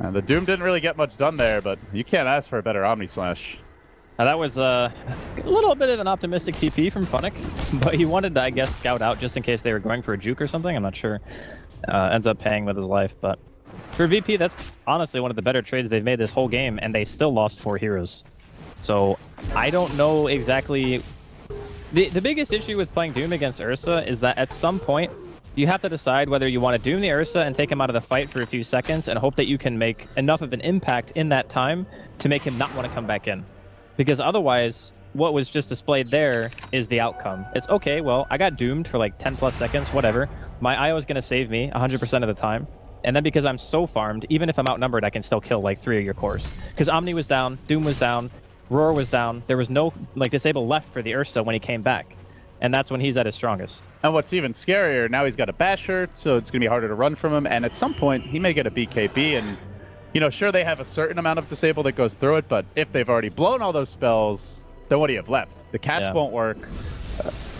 And the Doom didn't really get much done there, but you can't ask for a better Omni Slash. Now that was a little bit of an optimistic TP from Funnick, but he wanted to, I guess, scout out just in case they were going for a juke or something. I'm not sure. Ends up paying with his life, but for VP, that's honestly one of the better trades they've made this whole game, and they still lost 4 heroes. So I don't know exactly... The biggest issue with playing Doom against Ursa is that at some point, you have to decide whether you want to Doom the Ursa and take him out of the fight for a few seconds and hope that you can make enough of an impact in that time to make him not want to come back in. Because otherwise, what was just displayed there is the outcome. It's okay, well, I got doomed for like 10 plus seconds, whatever. My IO is going to save me 100% of the time. And then because I'm so farmed, even if I'm outnumbered, I can still kill like 3 of your cores. Because Omni was down, Doom was down, Roar was down. There was no like disable left for the Ursa when he came back. And that's when he's at his strongest. And what's even scarier, now he's got a Basher, so it's going to be harder to run from him. And at some point, he may get a BKB and... You know, sure, they have a certain amount of disable that goes through it, but if they've already blown all those spells, then what do you have left? The cast won't work,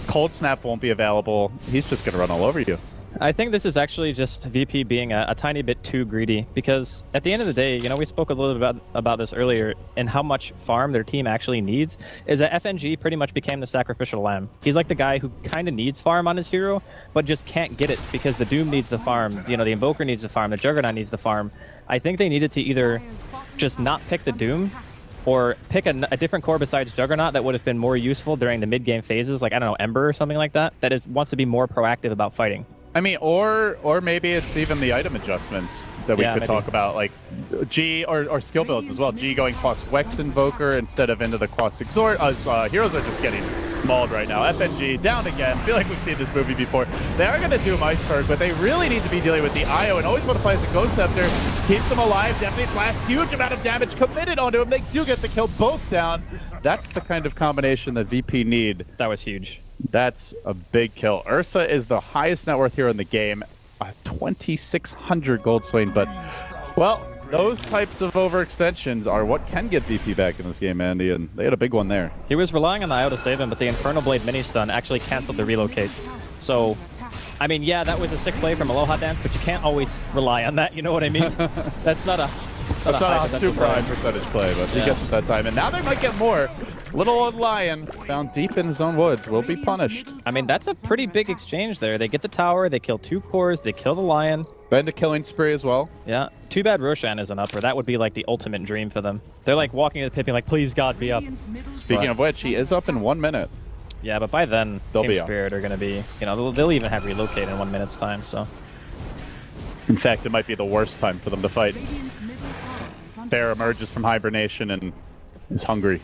Cold Snap won't be available, he's just going to run all over you. I think this is actually just VP being a tiny bit too greedy, because at the end of the day, you know, we spoke a little bit about this earlier, and how much farm their team actually needs, is that FNG pretty much became the sacrificial lamb. He's like the guy who kind of needs farm on his hero, but just can't get it, because the Doom needs the farm, you know, the Invoker needs the farm, the Juggernaut needs the farm. I think they needed to either just not pick the Doom, or pick a different core besides Juggernaut that would have been more useful during the mid-game phases, like, I don't know, Ember or something like that, wants to be more proactive about fighting. I mean, or maybe it's even the item adjustments that we could talk about, like G or skill builds as well. G going Quas Wex Invoker instead of into the Quas Exhort. Heroes are just getting mauled right now. FNG down again. I feel like we've seen this movie before. They are going to do Iceberg, but they really need to be dealing with the IO and always want to play as a Ghost Scepter. Keeps them alive. Definitely Blast. Huge amount of damage committed onto him. They do get the kill both down. That's the kind of combination that VP need. That was huge. That's a big kill. Ursa is the highest net worth hero in the game, 2,600 gold swing, but, well, those types of overextensions are what can get VP back in this game, Andy, and they had a big one there. He was relying on the IO to save him, but the Infernal Blade mini-stun actually canceled the relocate. So, I mean, yeah, that was a sick play from Aloha Dance, but you can't always rely on that, you know what I mean? That's not a super high percentage play, but he gets it that time. And now they might get more. Little old Lion, found deep in his own woods, will be punished. I mean, that's a pretty big exchange there. They get the tower, they kill 2 cores, they kill the Lion. Been a killing spree as well. Yeah. Too bad Roshan isn't up, or that would be like the ultimate dream for them. They're like walking to the pit being like, please God, be up. Speaking of which, he is up in 1 minute. Yeah, but by then, They'll Team be up. Spirit are going to be, you know, they'll even have relocate in 1 minute's time, so. In fact, it might be the worst time for them to fight. Bear emerges from hibernation and is hungry.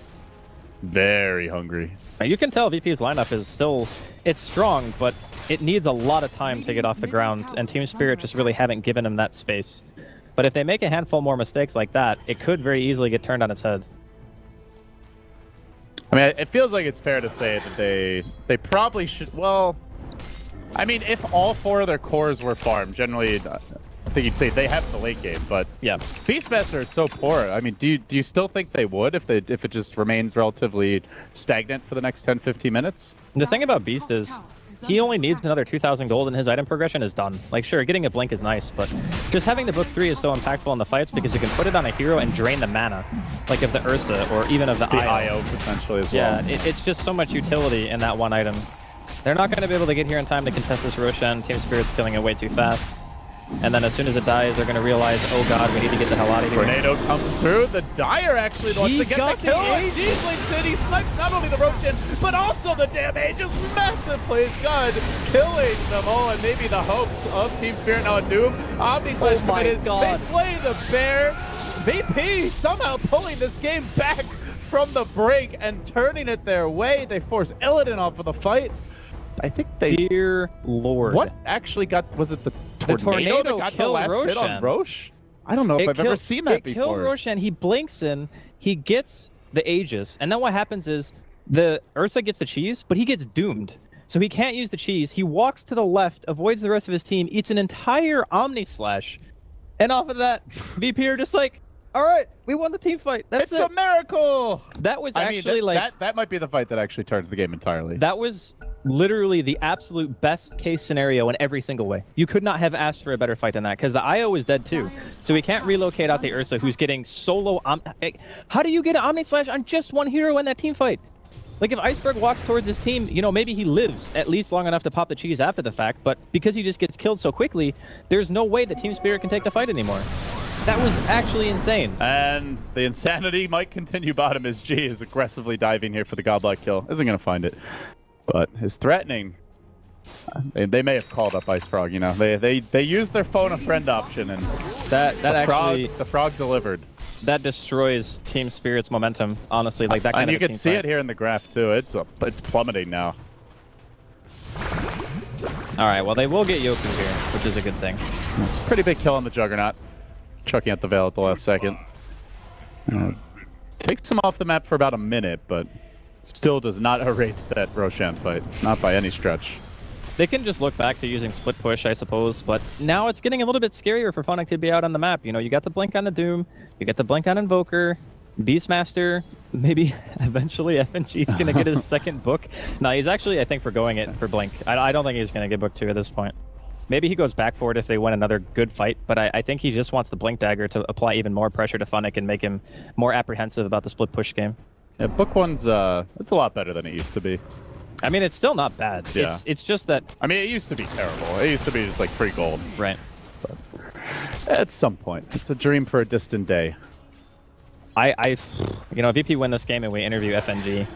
very hungry. You can tell VP's lineup is still, it's strong, but it needs a lot of time to get off the ground, and Team Spirit just really haven't given him that space. But if they make a handful more mistakes like that, it could very easily get turned on its head. I mean, it feels like it's fair to say that they probably should, well, I mean, if all 4 of their cores were farmed, generally, I think you'd say they have the late game, but yeah, Beastmaster is so poor. I mean, do you still think they would if it just remains relatively stagnant for the next 10-15 minutes? The thing about Beast is he only needs another 2,000 gold and his item progression is done. Like, sure, getting a blink is nice, but just having the book 3 is so impactful in the fights because you can put it on a hero and drain the mana, like of the Ursa or even of the IO potentially as well. Yeah, it's just so much utility in that one item. They're not going to be able to get here in time to contest this Roshan. Team Spirit's killing it way too fast. And then as soon as it dies, they're going to realize, oh god, we need to get the hell out of here. Tornado comes through. The Dire actually the one to get the kill. Easily City snipes not only the Roshan, but also the damage is massive. Plays God, killing them all, and maybe the hopes of Team Spirit now at Doom. Omni-Slash committed. They slay the bear. VP somehow pulling this game back from the brink and turning it their way. They force Illidan off of the fight. I think they... Dear Lord. What actually got... Was it the tornado that got the last hit on Roche? I don't know if I've ever seen that before. It killed Roshan. He blinks in, he gets the Aegis, and then what happens is the Ursa gets the cheese, but he gets doomed. So he can't use the cheese. He walks to the left, avoids the rest of his team, eats an entire Omni-Slash, and off of that, VP are just like, all right, we won the team fight. That's it's a miracle. That was actually that might be the fight that actually turns the game entirely. That was literally the absolute best case scenario in every single way. You could not have asked for a better fight than that because the IO is dead too. So we can't relocate out the Ursa who's getting solo. How do you get an Omni-Slash on just one hero in that team fight? Like if Iceberg walks towards his team, you know, maybe he lives at least long enough to pop the cheese after the fact, but because he just gets killed so quickly, there's no way that Team Spirit can take the fight anymore. That was actually insane. And the insanity might continue bottom as G is aggressively diving here for the godlike kill. Isn't going to find it. But is threatening. They may have called up Ice Frog, you know. They used their phone a friend option, and the frog delivered. That destroys Team Spirit's momentum, honestly. Like that kind and of you can see it here in the graph too. It's plummeting now. All right, well they will get Yoku here, which is a good thing. It's a pretty big kill on the Juggernaut. Chucking out the Veil at the last second. Takes him off the map for about a minute, but still does not erase that Roshan fight. Not by any stretch. They can just look back to using split push, I suppose, but now it's getting a little bit scarier for Funnick to be out on the map. You know, you got the blink on the Doom, you get the blink on Invoker, Beastmaster, maybe eventually FNG's going to get his second book. No, he's actually, I think, forgoing it for blink. I don't think he's going to get book 2 at this point. Maybe he goes back for it if they win another good fight, but I think he just wants the Blink Dagger to apply even more pressure to Funnick and make him more apprehensive about the split push game. Yeah, book 1's it's a lot better than it used to be. I mean, it's still not bad. Yeah. It's just that... I mean, it used to be terrible. It used to be just like free gold. Right. But at some point, it's a dream for a distant day. You know, if VP win this game and we interview FNG,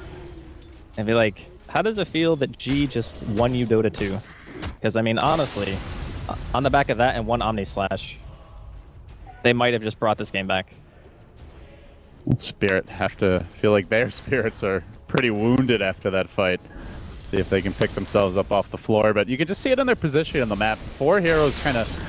and be like, how does it feel that G just won you Dota 2? Because, I mean, honestly, on the back of that and one Omni-Slash, they might have just brought this game back. Spirit have to feel like their spirits are pretty wounded after that fight. See if they can pick themselves up off the floor, but you can just see it in their position on the map. 4 heroes kind of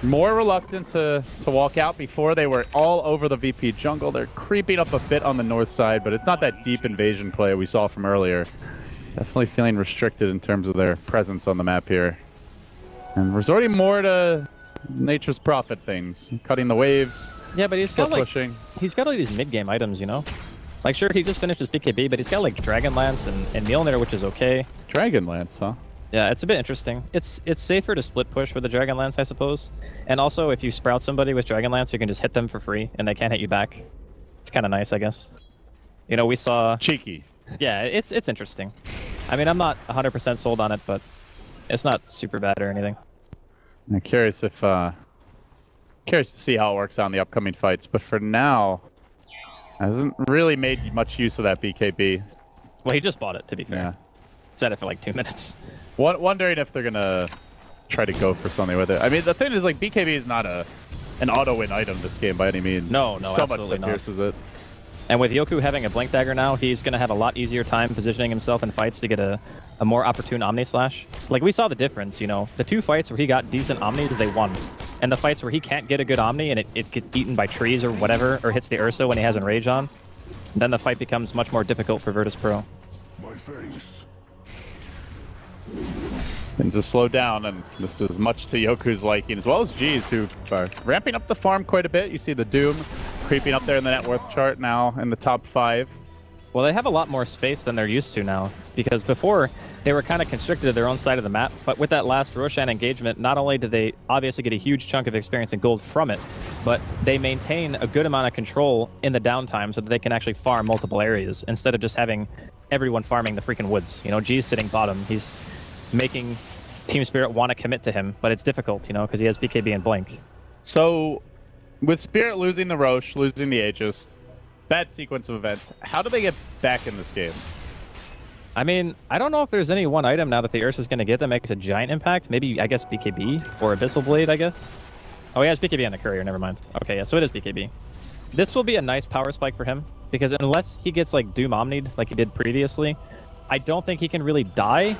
more reluctant to walk out before. They were all over the VP jungle. They're creeping up a bit on the north side, but it's not that deep invasion play we saw from earlier. Definitely feeling restricted in terms of their presence on the map here. And resorting more to nature's prophet things. Cutting the waves. Yeah, but he's got pushing. He's got all these mid-game items, you know? Like, sure, he just finished his BKB, but he's got, like, Dragon Lance and Mjolnir, which is okay. Dragon Lance, huh? Yeah, it's a bit interesting. It's safer to split push with the Dragon Lance, I suppose. And also, if you sprout somebody with Dragon Lance, you can just hit them for free, and they can't hit you back. It's kind of nice, I guess. You know, we saw... Cheeky. Yeah, it's interesting. I mean, I'm not 100% sold on it, but it's not super bad or anything. I'm curious if... Curious to see how it works out in the upcoming fights, but for now... hasn't really made much use of that BKB. Well, he just bought it, to be fair. Yeah. Set it for like 2 minutes. Wondering if they're gonna try to go for something with it. I mean, the thing is, like, BKB is not an auto-win item this game by any means. No, so much absolutely that pierces it. And with Yoku having a Blink Dagger now, he's going to have a lot easier time positioning himself in fights to get a more opportune Omni Slash. Like, we saw the difference, you know. The 2 fights where he got decent Omnis, they won. And the fights where he can't get a good Omni and it gets eaten by trees or whatever, or hits the Ursa when he has Enrage on, then the fight becomes much more difficult for Virtus.Pro. My face. Things have slowed down, and this is much to Yoku's liking, as well as G's, who are ramping up the farm quite a bit. You see the Doom creeping up there in the net worth chart now in the top 5. Well, they have a lot more space than they're used to now, because before they were kind of constricted to their own side of the map, but with that last Roshan engagement, not only did they obviously get a huge chunk of experience and gold from it, but they maintain a good amount of control in the downtime so that they can actually farm multiple areas, instead of just having everyone farming the freaking woods. You know, G's sitting bottom, he's making Team Spirit want to commit to him, but it's difficult, you know, because he has BKB and Blink. So, with Spirit losing the Roche, losing the Aegis, bad sequence of events, how do they get back in this game? I mean, I don't know if there's any one item now that the Ursa is going to get that makes a giant impact. Maybe, I guess, BKB or Abyssal Blade, I guess. Oh, he has BKB on the Courier, never mind. Okay, yeah, so it is BKB. This will be a nice power spike for him, because unless he gets, like, Doom Omni'd like he did previously, I don't think he can really die.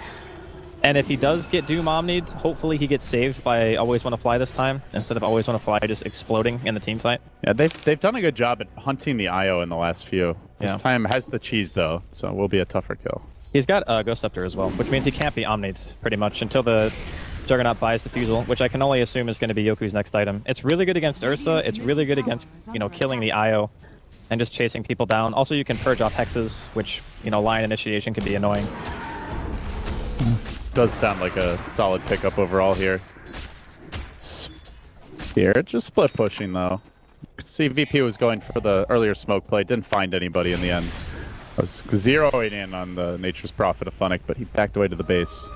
And if he does get Doom Omni'd, hopefully he gets saved by Always Wanna Fly this time, instead of Always Wanna Fly just exploding in the team fight. Yeah, they've done a good job at hunting the IO in the last few. This time has the cheese, though, so it will be a tougher kill. He's got Ghost Scepter as well, which means he can't be Omni'd, pretty much, until the Juggernaut buys Diffusal, which I can only assume is going to be Yoku's next item. It's really good against Ursa, it's really good against, you know, killing the IO, and just chasing people down. Also, you can purge off Hexes, which, you know, Lion Initiation can be annoying. Does sound like a solid pickup overall here. Spirit just split pushing though. You could see VP was going for the earlier smoke play, didn't find anybody in the end. I was zeroing in on the Nature's Prophet of Funnick, but he backed away to the base.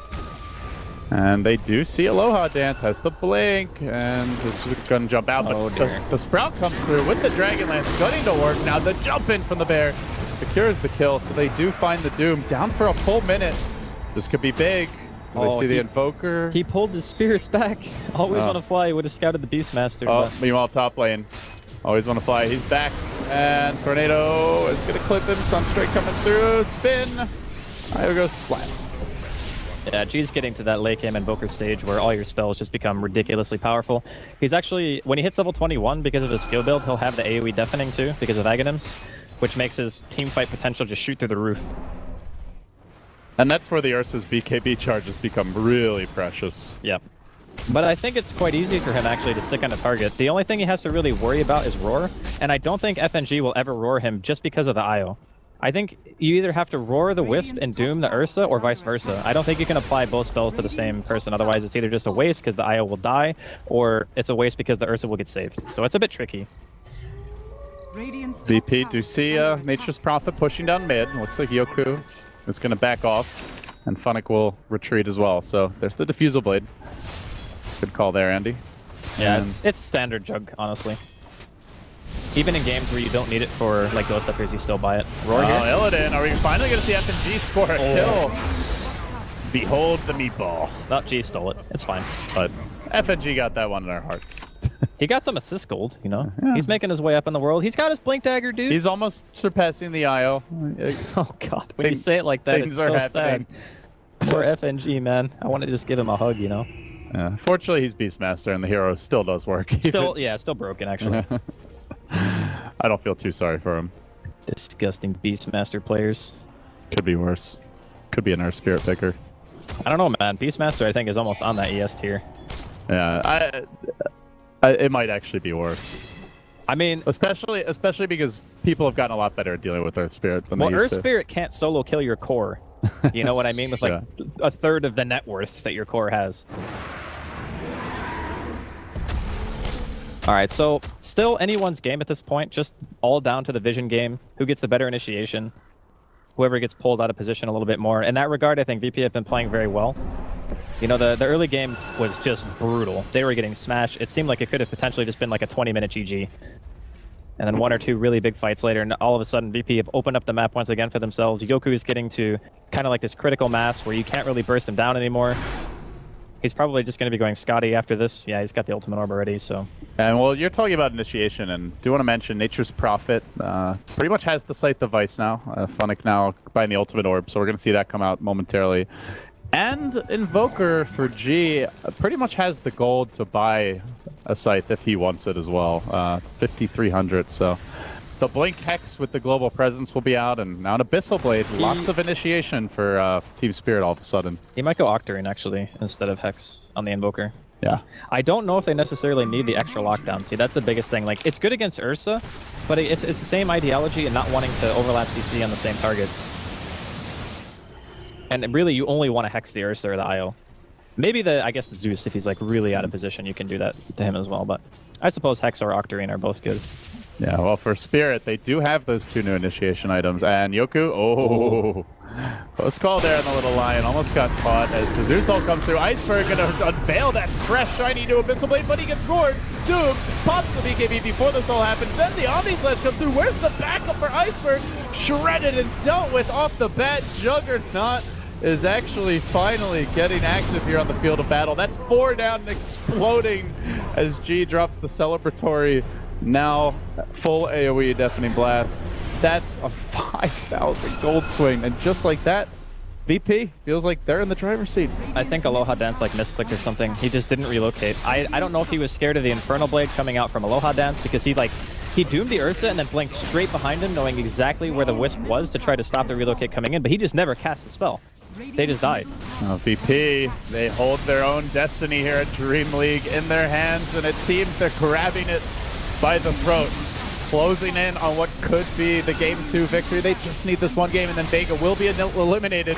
And they do see Aloha Dance, has the blink, and is just gonna jump out, but the Sprout comes through with the Dragon Lance, gunning to work. Now the jump in from the Bear secures the kill, so they do find the Doom down for a full minute. This could be big. Do they see the Invoker? He pulled his spirits back. Always Want to Fly. He would have scouted the Beastmaster. Oh, meanwhile, top lane. Always Want to Fly. He's back. And Tornado is going to clip him. Sunstrike coming through. Spin. There goes Splat. Yeah, G's getting to that late game Invoker stage where all your spells just become ridiculously powerful. He's actually, when he hits level 21, because of his skill build, he'll have the AoE Deafening too, because of Aghanims, which makes his team fight potential just shoot through the roof. And that's where the Ursa's BKB charges become really precious. Yeah. But I think it's quite easy for him actually to stick on a target. The only thing he has to really worry about is Roar, and I don't think FNG will ever Roar him just because of the IO. I think you either have to Roar the Wisp and Doom the Ursa, or vice versa. I don't think you can apply both spells to the same person, otherwise it's either just a waste because the IO will die, or it's a waste because the Ursa will get saved. So it's a bit tricky. VP do see Nature's Prophet pushing down mid. Looks like Yoku is going to back off, and Funnick will retreat as well. So there's the Diffusal Blade. Good call there, Andy. Yeah, it's standard Jug, honestly. Even in games where you don't need it for like Ghost Scepters, you still buy it. Roar here. Illidan, are we finally going to see FNG score a kill? Behold the meatball. Not G stole it. It's fine. But FNG got that one in our hearts. He got some assist gold, you know? Yeah. He's making his way up in the world. He's got his Blink Dagger, dude. He's almost surpassing the IO. Oh, God. When you say it like that, it's so sad. Poor FNG, man. I want to just give him a hug, you know? Yeah. Fortunately, he's Beastmaster, and the hero still does work. Still broken, actually. I don't feel too sorry for him. Disgusting Beastmaster players. Could be worse. Could be an Earth Spirit picker. I don't know, man. Beastmaster, I think, is almost on that ES tier. Yeah, it might actually be worse. I mean, especially because people have gotten a lot better at dealing with Earth Spirit than they used to. Earth Spirit can't solo kill your core. You know what I mean? With like a third of the net worth that your core has. All right, so still anyone's game at this point, just all down to the vision game. Who gets the better initiation? Whoever gets pulled out of position a little bit more. In that regard, I think VP have been playing very well. You know, the early game was just brutal. They were getting smashed. It seemed like it could have potentially just been like a 20-minute GG. And then one or two really big fights later, and all of a sudden VP have opened up the map once again for themselves. Yoku is getting to kind of like this critical mass where you can't really burst him down anymore. He's probably just going to be going Scotty after this. Yeah, he's got the ultimate orb already, so... And well, you're talking about initiation, and do want to mention Nature's Prophet pretty much has the Scythe device now. Funnick now buying the ultimate orb, so we're going to see that come out momentarily. And Invoker for G pretty much has the gold to buy a Scythe if he wants it as well. 5,300, so... The Blink Hex with the global presence will be out, and now an Abyssal Blade. Lots of initiation for Team Spirit all of a sudden. He might go Octarine, actually, instead of Hex on the Invoker. Yeah. I don't know if they necessarily need the extra lockdown. See, that's the biggest thing. Like, it's good against Ursa, but it's the same ideology and not wanting to overlap CC on the same target. And really, you only want to Hex the Ursa or the Io. Maybe I guess the Zeus, if he's like really out of position, you can do that to him as well. But I suppose Hex or Octarine are both good. Yeah, well, for Spirit, they do have those 2 new initiation items. And Yoku, oh, close call there on the little lion. Almost got caught as the Zeus ult comes through. Iceberg gonna unveil that fresh, shiny new Abyssal Blade, but he gets scored. Doom pops the BKB before this all happens. Then the Omni Sledge comes through. Where's the backup for Iceberg? Shredded and dealt with off the bat. Juggernaut is actually finally getting active here on the field of battle. That's 4 down and exploding as G drops the celebratory, now full AoE Deafening Blast. That's a 5,000 gold swing, and just like that, VP feels like they're in the driver's seat. I think Aloha Dance like misclicked or something. He just didn't relocate. I don't know if he was scared of the Infernal Blade coming out from Aloha Dance, because he doomed the Ursa and then blinked straight behind him, knowing exactly where the Wisp was to try to stop the relocate coming in, but he just never cast the spell. They just died. VP, they hold their own destiny here at DreamLeague in their hands, and it seems they're grabbing it by the throat, closing in on what could be the Game 2 victory. They just need this one game, and then Vega will be eliminated.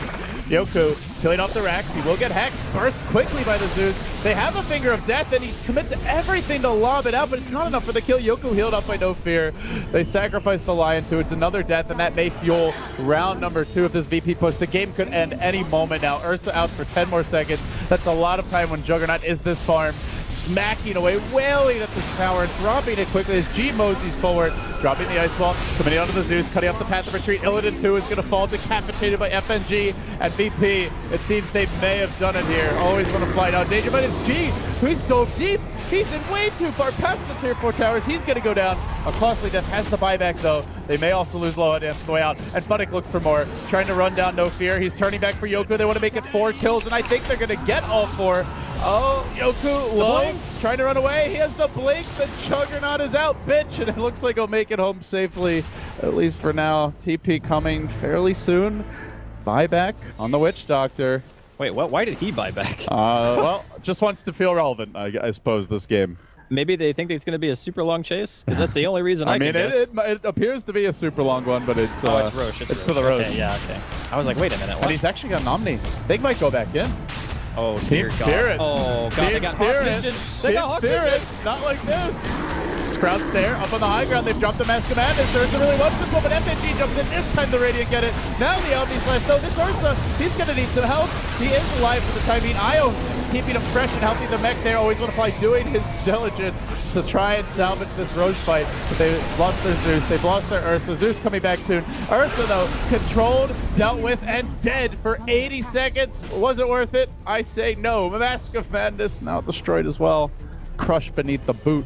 Yoku killing off the Rax. He will get hacked. Burst quickly by the Zeus. They have a Finger of Death, and he commits everything to lob it out, but it's not enough for the kill. Yoku healed up by No Fear. They sacrifice the Lion too. It's another death, and that may fuel round number 2 of this VP push. The game could end any moment now. Ursa out for 10 more seconds. That's a lot of time when Juggernaut is this farm. Smacking away, wailing at this tower, and dropping it quickly as G moseys forward, dropping the Ice Ball, coming onto the Zeus, cutting off the path of retreat. Illidan 2 is going to fall decapitated by FNG and VP. It seems they may have done it here. Always want to fly down danger, but it's G who's dove deep. He's in way too far past the tier 4 towers. He's going to go down. A costly death has the buyback though. They may also lose Loa Dance on the way out, and Funnick looks for more, trying to run down No Fear. He's turning back for Yoku. They want to make it 4 kills, and I think they're going to get all 4. Oh, Yoku low, trying to run away. He has the blink. The Juggernaut is out, bitch, and it looks like he'll make it home safely, at least for now. TP coming fairly soon. Buyback on the Witch Doctor. Wait, what? Why did he buy back? Well, just wants to feel relevant, I suppose, this game. Maybe they think it's going to be a super long chase, because that's the only reason I mean, can guess. It appears to be a super long one, but it's it's Roche. It's to the Roche. Okay, yeah, okay. I was like, wait a minute, what? And he's actually got an Omni. They might go back in. Oh, dear God. Spirit. Oh, God, they got Hawk They got Hawk Spirit. Not like this. Sprouts there, up on the high ground. They've dropped the Mask of Madness. Ursa really wants this one, but FNG jumps in. This time the Radiant get it. Now the Omni Slash, though. This Ursa, he's going to need some help. He is alive for the time being. Io keeping him fresh and healthy. The mech there always want to fly, doing his diligence to try and salvage this Roche fight. But they've lost their Zeus. They've lost their Ursa. Zeus coming back soon. Ursa, though, controlled, dealt with, and dead for 80 seconds. Was it worth it? I say no. Mask of Madness now destroyed as well. Crushed beneath the boot.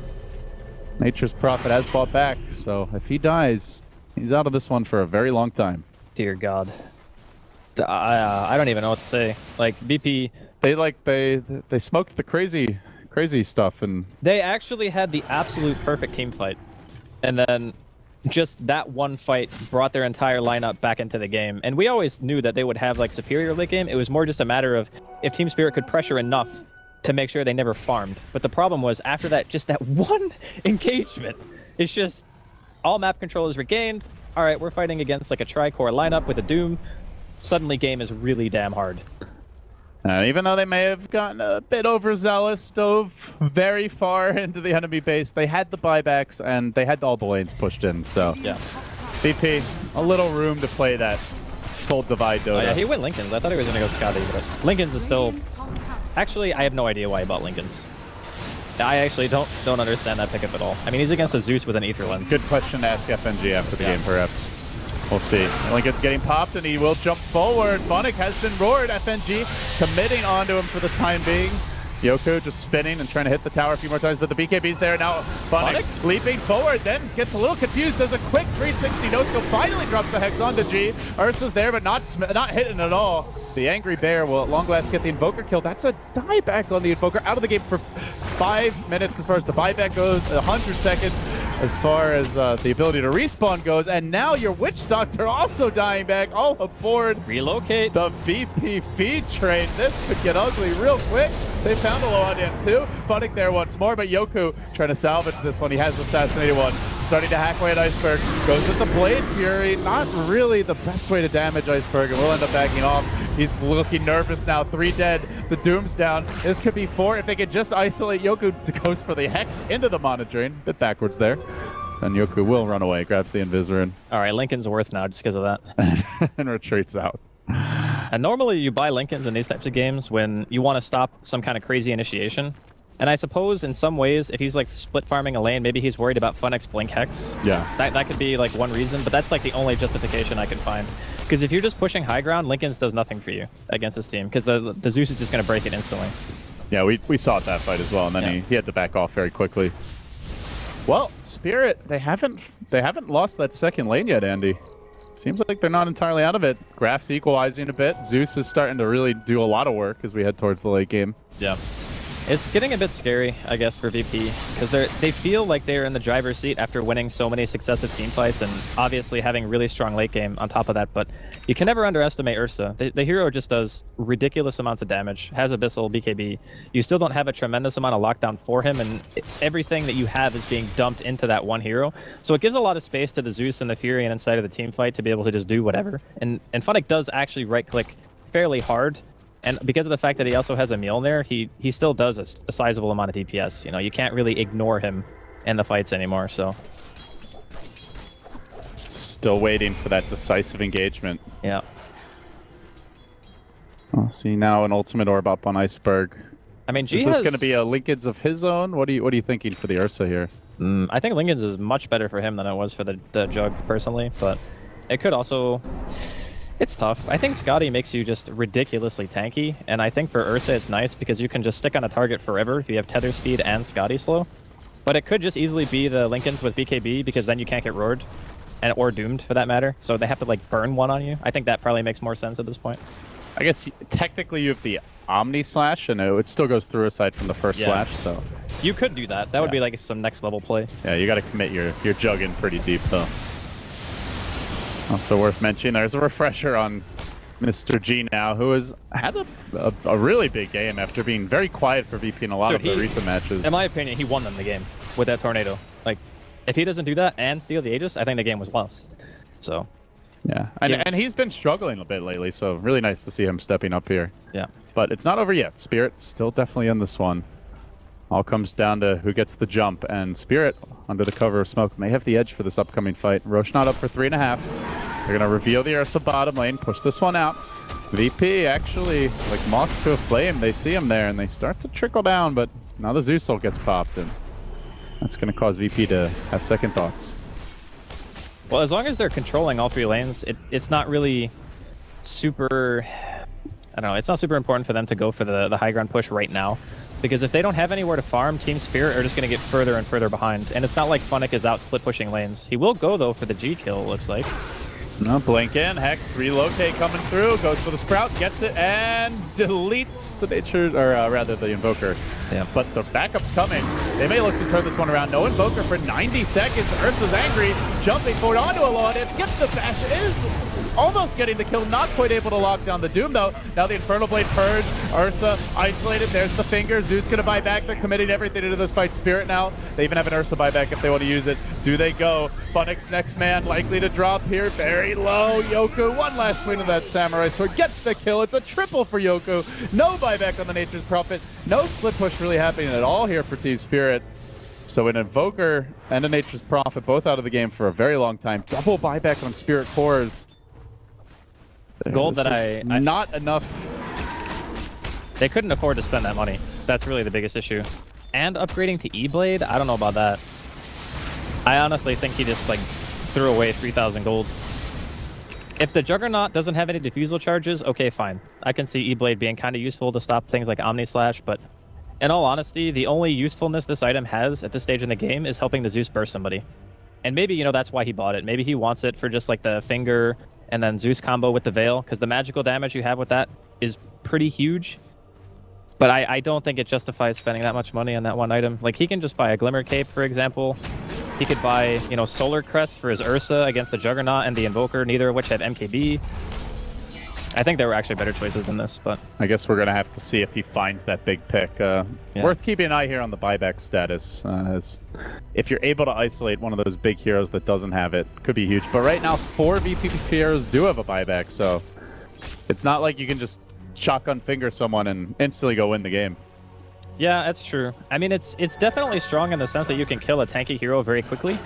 Nature's Prophet has bought back, so if he dies, he's out of this one for a very long time. Dear God. I don't even know what to say. Like, BP... They smoked the crazy stuff, and... They actually had the absolute perfect team fight. And then just that one fight brought their entire lineup back into the game. And we always knew that they would have, like, superior late game. It was more just a matter of if Team Spirit could pressure enough to make sure they never farmed. But the problem was, after that, just that one engagement, it's just all map control is regained. All right, we're fighting against like a tri-core lineup with a Doom. Suddenly game is really damn hard. Even though they may have gotten a bit overzealous, dove very far into the enemy base, they had the buybacks and they had all the lanes pushed in, so yeah. VP, a little room to play that full divide Dota. Oh, yeah, he went Linken's. I thought he was going to go Scotty, but Linken's is still... Actually, I have no idea why he bought Linken's. I actually don't understand that pickup at all. I mean, he's against a Zeus with an Ether Lens. Good question to ask FNG after the game, perhaps. We'll see. Lincoln's getting popped, and he will jump forward. Funnick has been roared. FNG committing onto him for the time being. Yoku just spinning and trying to hit the tower a few more times, but the BKB's there now. Funnick leaping forward, then gets a little confused, does a quick 360 no-scope, finally drops the Hex onto G. Ursa's there, but not hitting at all. The Angry Bear will at long last get the Invoker kill. That's a dieback on the Invoker, out of the game for 5 minutes as far as the buyback goes, 100 seconds as far as the ability to respawn goes, and now your Witch Doctor also dying back, all aboard. Relocate. The VP feed train. This could get ugly real quick. They found a low audience too. Funnick there once more, but Yoku trying to salvage this one. He has assassinated one. Starting to hack away at Iceberg. Goes with the Blade Fury. Not really the best way to damage Iceberg, and we'll end up backing off. He's looking nervous now. 3 dead. The Doom's down. This could be 4 if they could just isolate Yoku. Goes for the Hex into the Mana Drain. Bit backwards there. And Yoku will run away. Grabs the Invis Rune. All right, Lincoln's worth now just because of that. And retreats out. And normally you buy Lincolns in these types of games when you want to stop some kind of crazy initiation. And I suppose in some ways, if he's like split farming a lane, maybe he's worried about Funnick's Blink Hex. Yeah. That could be like one reason, but that's like the only justification I can find. Because if you're just pushing high ground, Lincoln's does nothing for you against this team, because the Zeus is just going to break it instantly. Yeah, we saw that fight as well, and then he had to back off very quickly. Well, Spirit, they haven't lost that second lane yet, Andy. Seems like they're not entirely out of it. Graph's equalizing a bit. Zeus is starting to really do a lot of work as we head towards the late game. Yeah. It's getting a bit scary, I guess, for VP, because they feel like they're in the driver's seat after winning so many successive team fights and obviously having really strong late game on top of that, but you can never underestimate Ursa. The hero just does ridiculous amounts of damage, has Abyssal, BKB. You still don't have a tremendous amount of lockdown for him, and everything that you have is being dumped into that one hero. So it gives a lot of space to the Zeus and the Fury and inside of the team fight to be able to just do whatever. And Funnick does actually right-click fairly hard. And because of the fact that he also has a Mjolnir, he still does a sizable amount of DPS. You know, you can't really ignore him in the fights anymore, so. Still waiting for that decisive engagement. Yeah. I'll see now an ultimate orb up on Iceberg. I mean, G is this going to be a Lincoln's of his own? What are you thinking for the Ursa here? I think Lincoln's is much better for him than it was for the Jug, personally, but it could also... It's tough. I think Scotty makes you just ridiculously tanky, and I think for Ursa it's nice because you can just stick on a target forever if you have tether speed and Scotty slow. But it could just easily be the Lincolns with BKB because then you can't get roared, or doomed for that matter. So they have to like burn one on you. I think that probably makes more sense at this point. I guess technically you have the Omni Slash, and it still goes through aside from the first slash. So you could do that. That would be like some next level play. Yeah, you got to commit your Jug in pretty deep though. Also worth mentioning, there's a refresher on Mr. G now, who has had a really big game after being very quiet for VP in a lot of the recent matches. In my opinion, he won them the game with that tornado. Like, if he doesn't do that and steal the Aegis, I think the game was lost. So, yeah, and he's been struggling a bit lately, so really nice to see him stepping up here. Yeah, but it's not over yet. Spirit's still definitely in this one. All comes down to who gets the jump, and Spirit, under the cover of smoke, may have the edge for this upcoming fight. Roche not up for 3.5. They're going to reveal the Ursa bottom lane, push this one out. VP actually, like moths to a flame, they see him there, and they start to trickle down, but now the Zeus ult gets popped, and that's going to cause VP to have second thoughts. Well, as long as they're controlling all 3 lanes, it's not really super... I don't know, it's not super important for them to go for the high ground push right now. Because if they don't have anywhere to farm, Team Spirit are just going to get further and further behind. And it's not like Funnick is out split pushing lanes. He will go, though, for the G kill, it looks like. No, blink in, Hex, relocate coming through, goes for the Sprout, gets it, and deletes the nature, or rather the Invoker. Yeah. But the backup's coming. They may look to turn this one around. No Invoker for 90 seconds. Ursa's angry, jumping forward onto a low audience, gets the bash, is almost getting the kill, not quite able to lock down the Doom though. Now the Infernal Blade purge, Ursa isolated, there's the finger, Zeus gonna buy back, they're committing everything into this fight. Spirit now, they even have an Ursa buyback if they want to use it. Do they go? Funnick's next man likely to drop here, very low. Yoku, one last swing of that Samurai Sword, gets the kill, it's a triple for Yoku. No buyback on the Nature's Prophet, no split push really happening at all here for Team Spirit. So an Invoker and a Nature's Prophet both out of the game for a very long time. Double buyback on Spirit Cores. Gold that I not enough. They couldn't afford to spend that money. That's really the biggest issue. And upgrading to E-Blade, I don't know about that. I honestly think he just like threw away 3,000 gold. If the Juggernaut doesn't have any defusal charges, okay, fine. I can see E-Blade being kind of useful to stop things like Omni Slash, but in all honesty, the only usefulness this item has at this stage in the game is helping the Zeus burst somebody. And maybe, you know, that's why he bought it. Maybe he wants it for just like the finger and then Zeus combo with the Veil, because the magical damage you have with that is pretty huge. But I don't think it justifies spending that much money on that one item. Like, he can just buy a Glimmer Cape, for example. He could buy, you know, Solar Crest for his Ursa against the Juggernaut and the Invoker, neither of which have MKB. I think there were actually better choices than this, but... I guess we're going to have to see if he finds that big pick. Yeah. Worth keeping an eye here on the buyback status. As if you're able to isolate one of those big heroes that doesn't have it, could be huge. But right now, 4 VP heroes do have a buyback, so it's not like you can just shotgun finger someone and instantly go win the game. Yeah, that's true. I mean, it's definitely strong in the sense that you can kill a tanky hero very quickly.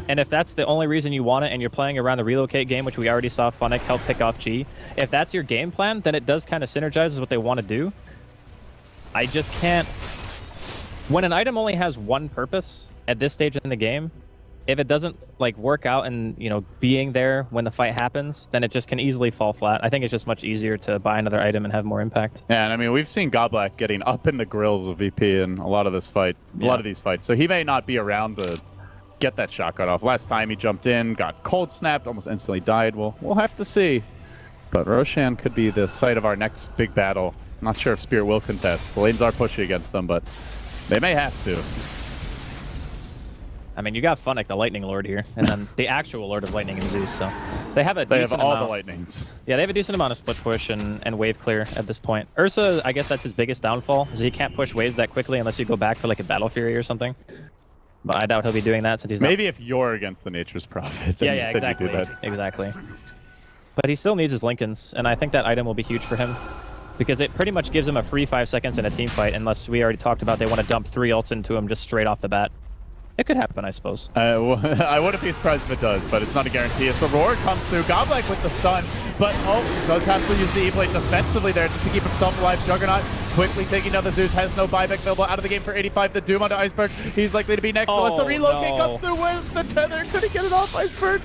And if that's the only reason you want it and you're playing around the relocate game, which we already saw Funnick help pick off G, if that's your game plan, then it does kind of synergize with what they want to do. I just can't... When an item only has one purpose at this stage in the game, if it doesn't like work out and, you know, being there when the fight happens, then it just can easily fall flat. I think it's just much easier to buy another item and have more impact. Yeah, and I mean, we've seen Godblack getting up in the grills of VP in a lot of this fight, a lot of these fights. So he may not be around to get that shotgun off. Last time he jumped in, got cold snapped, almost instantly died. We'll have to see. But Roshan could be the site of our next big battle. I'm not sure if Spirit will contest. The lanes are pushing against them, but they may have to. I mean, you got Funnick, the Lightning Lord here, and then the actual Lord of Lightning and Zeus, so they have a decent all amount. the lightnings. Yeah, they have a decent amount of split push and wave clear at this point. Ursa, I guess that's his biggest downfall, is he can't push waves that quickly unless you go back for like a Battle Fury or something. But I doubt he'll be doing that since he's not... Maybe if you're against the Nature's Prophet, then yeah, exactly. Exactly. But he still needs his Lincolns, and I think that item will be huge for him. Because it pretty much gives him a free 5 seconds in a team fight, unless we already talked about they want to dump 3 ults into him just straight off the bat. It could happen, I suppose. I wouldn't be surprised if it does, but it's not a guarantee. As the roar comes through, Godlike with the stun, but does have to use the E-Blade defensively there just to keep himself alive. Juggernaut quickly taking down the Zeus, has no buyback available out of the game for 85. The Doom onto Iceberg. He's likely to be next. Unless the relocate comes through. Where's the tether? Couldn't get it off. Iceberg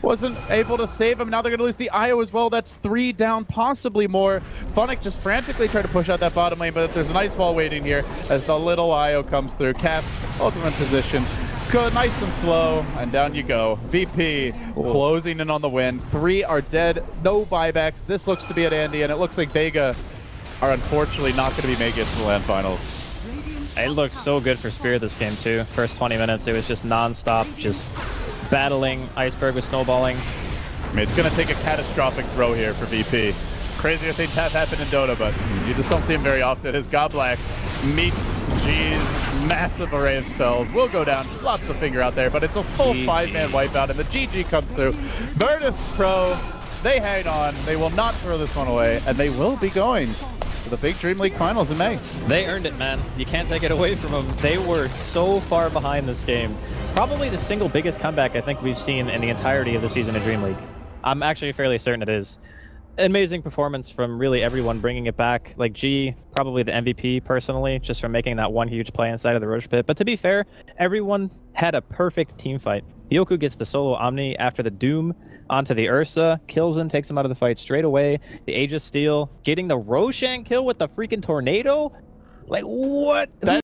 wasn't able to save him. Now they're going to lose the IO as well. That's 3 down, possibly more. Funnick just frantically trying to push out that bottom lane, but there's an ice wall waiting here as the little IO comes through. Cast ultimate position. Good, nice and slow, and down you go. VP closing in on the win. 3 are dead, no buybacks. This looks to be at Andy, and it looks like Vega are unfortunately not going to be making it to the LAN finals. It looked so good for Spirit this game too. First 20 minutes, it was just non-stop, just battling. Iceberg was snowballing. I mean, it's going to take a catastrophic throw here for VP. Crazier things have happened in Dota, but you just don't see them very often. As Godblack meets G's massive array of spells. Will go down. Lots of finger out there, but it's a full 5-man wipeout, and the GG comes through. Virtus.Pro, they hang on. They will not throw this one away, and they will be going to the big DreamLeague finals in May. They earned it, man. You can't take it away from them. They were so far behind this game. Probably the single biggest comeback I think we've seen in the entirety of the season of DreamLeague. I'm actually fairly certain it is. Amazing performance from really everyone bringing it back. Like G, probably the MVP personally, just from making that one huge play inside of the Roche pit. But to be fair, everyone had a perfect team fight. Yoku gets the solo Omni after the Doom onto the Ursa, kills him, takes him out of the fight straight away. The Aegis Steel, getting the Roshan kill with the freaking tornado? Like, what?